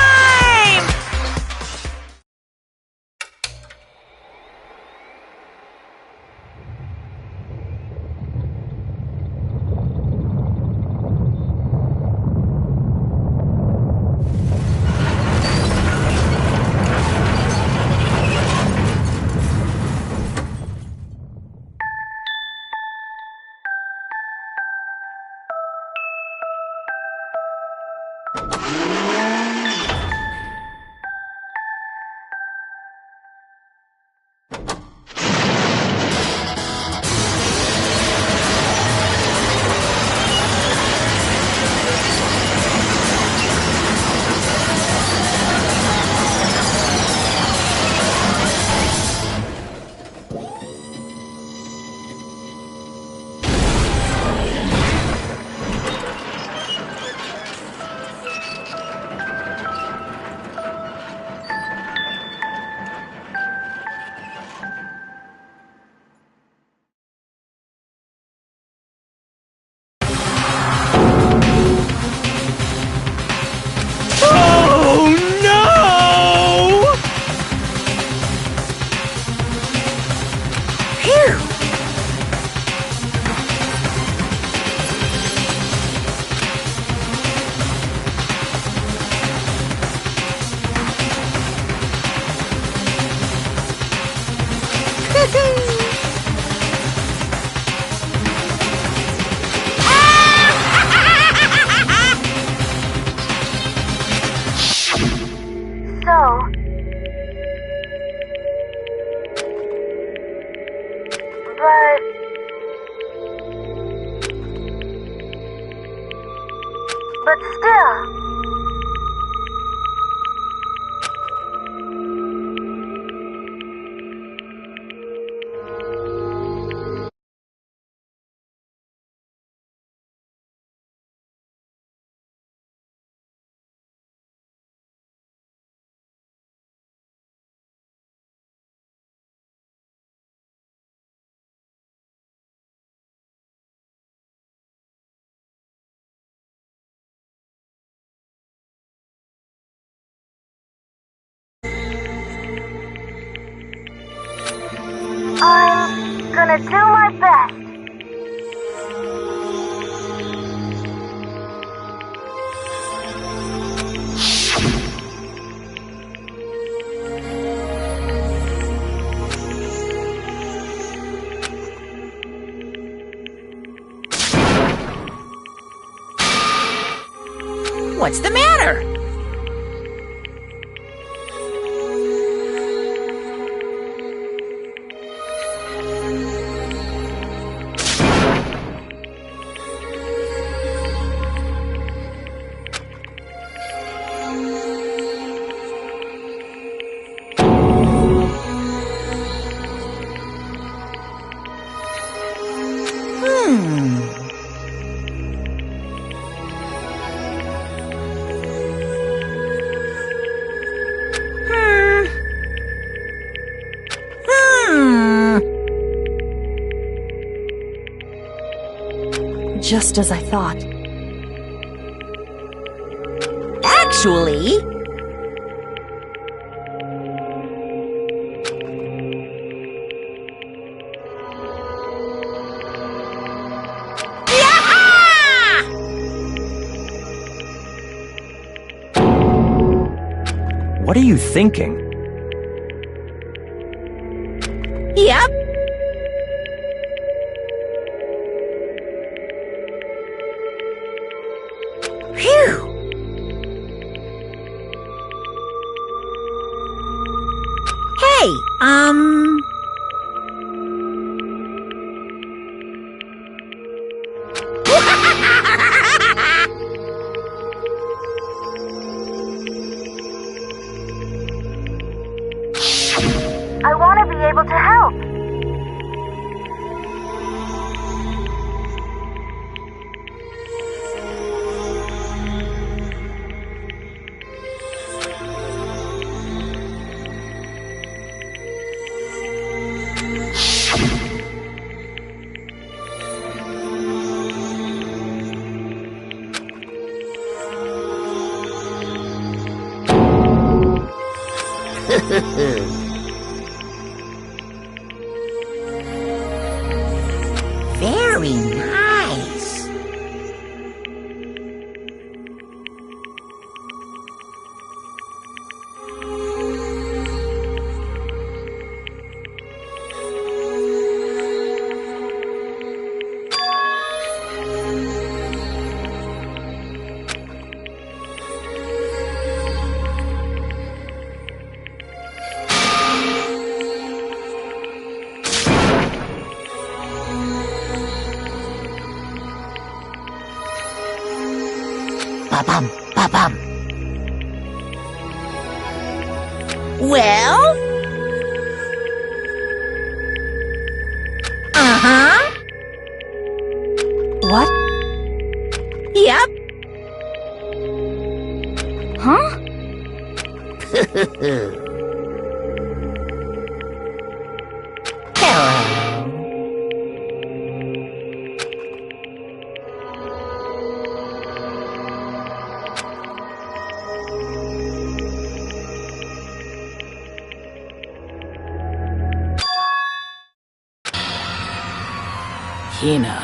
But still... I'm gonna do my best. What's the matter? Just as I thought. Actually... What are you thinking? Yep. Phew. Hey, I want to be able to help. Very nice. Ba-bum, ba-bum. Well? Uh-huh. What? Yep. Huh? Hello. Hina.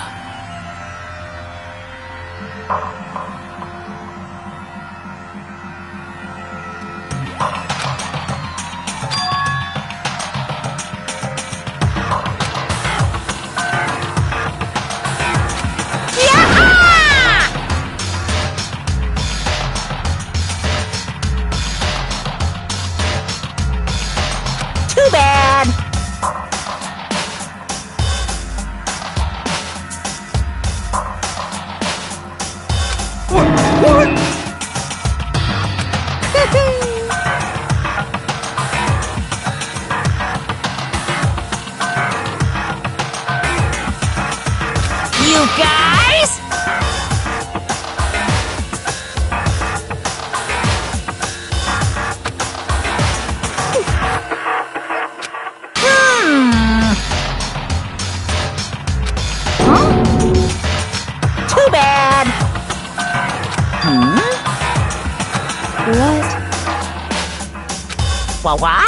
Too bad. What? You guys? Too bad. What? What?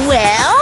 Well?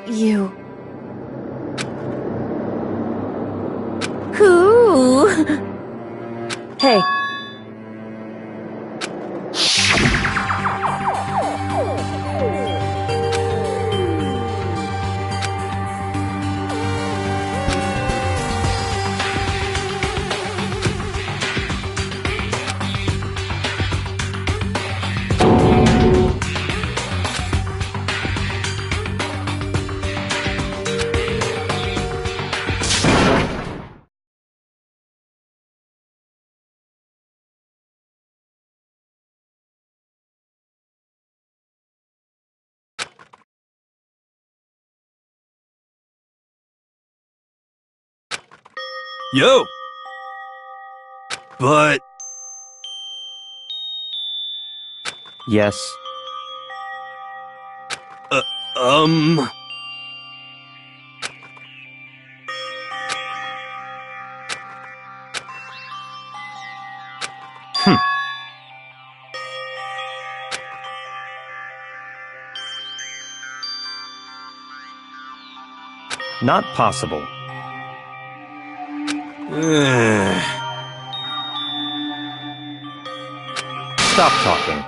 You. Who? Hey, Yo! But... Yes. Not possible. Stop talking.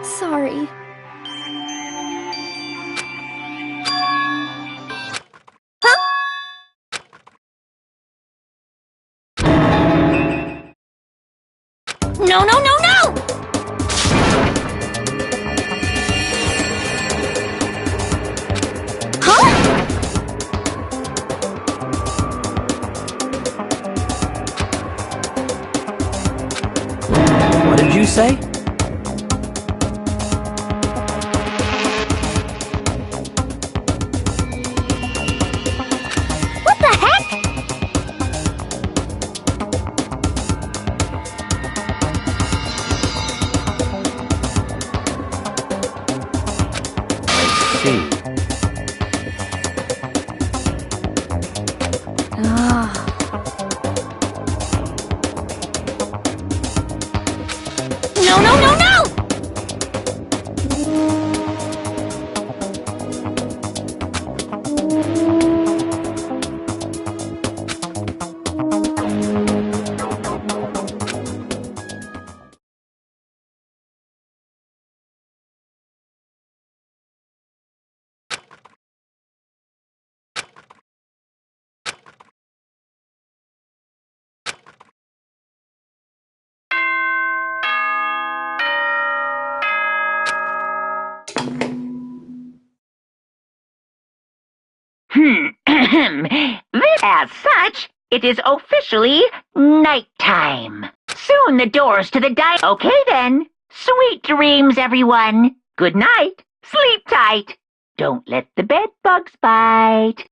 Sorry. No, no, no, no! Huh? What did you say? What the heck? See. No, no, no, no! As such, it is officially nighttime. Soon the doors to the Okay then. Sweet dreams, everyone. Good night. Sleep tight. Don't let the bed bugs bite.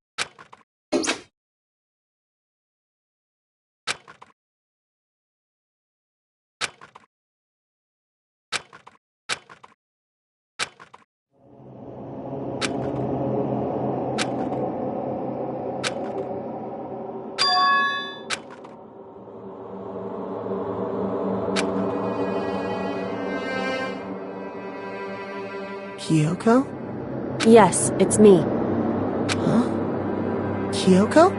Kyoko? Yes, it's me. Huh? Kyoko?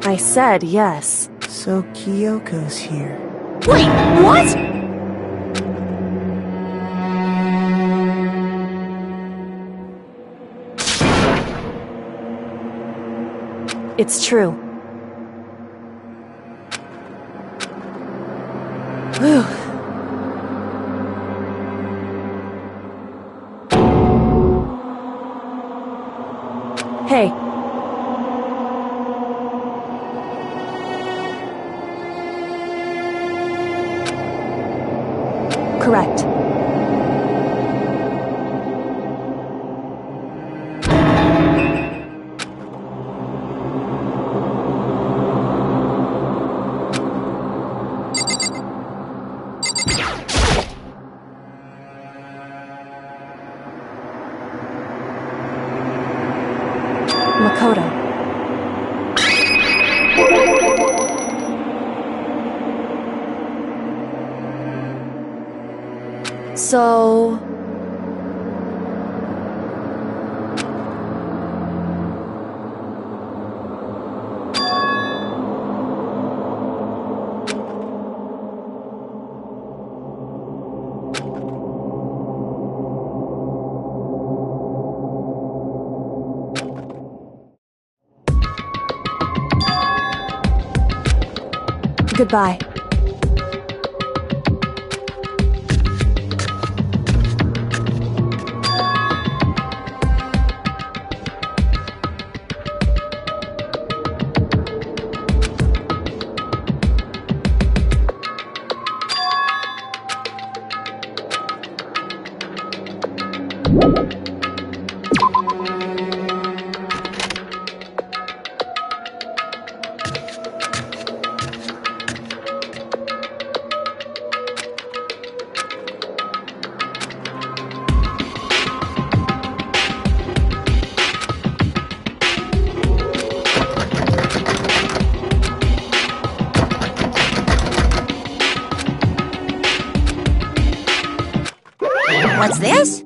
I said yes. So Kyoko's here. Wait, what? It's true. Whew. Hey. Correct. Makoto. So... Goodbye. What's this?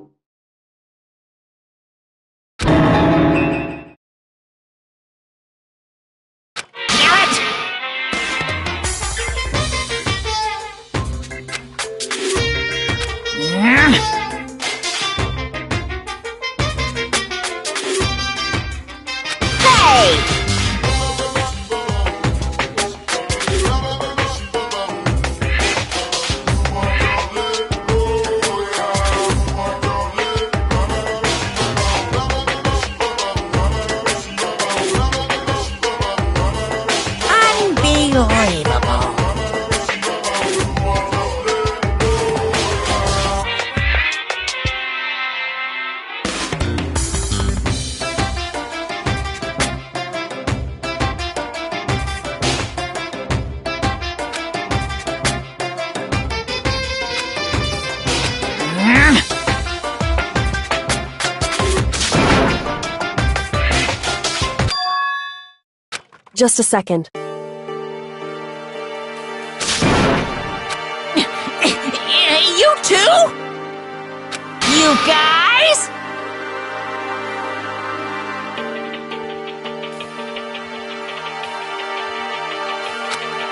Just a second. You too? You guys?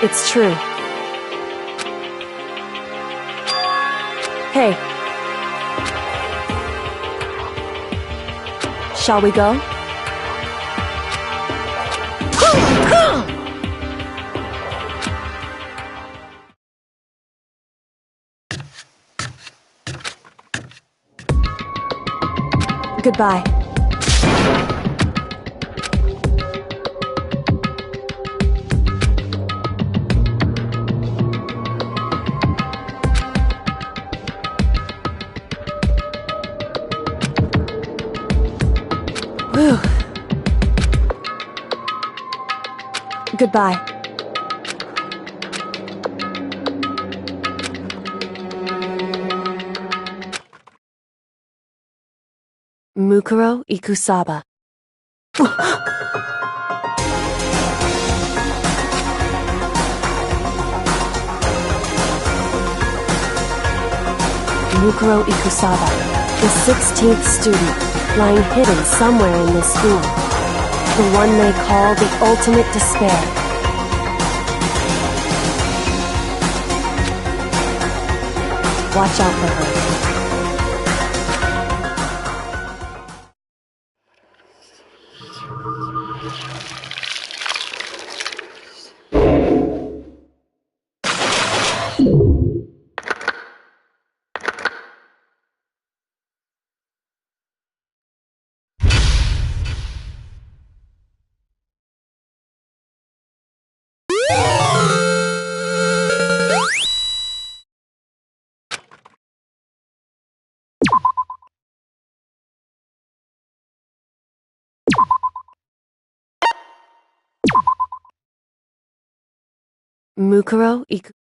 It's true. Hey. Shall we go? Goodbye. Whew. Goodbye. Mukuro Ikusaba. Mukuro Ikusaba, the 16th student, lying hidden somewhere in this school. The one they call the ultimate despair. Watch out for her. Mukuro Iku.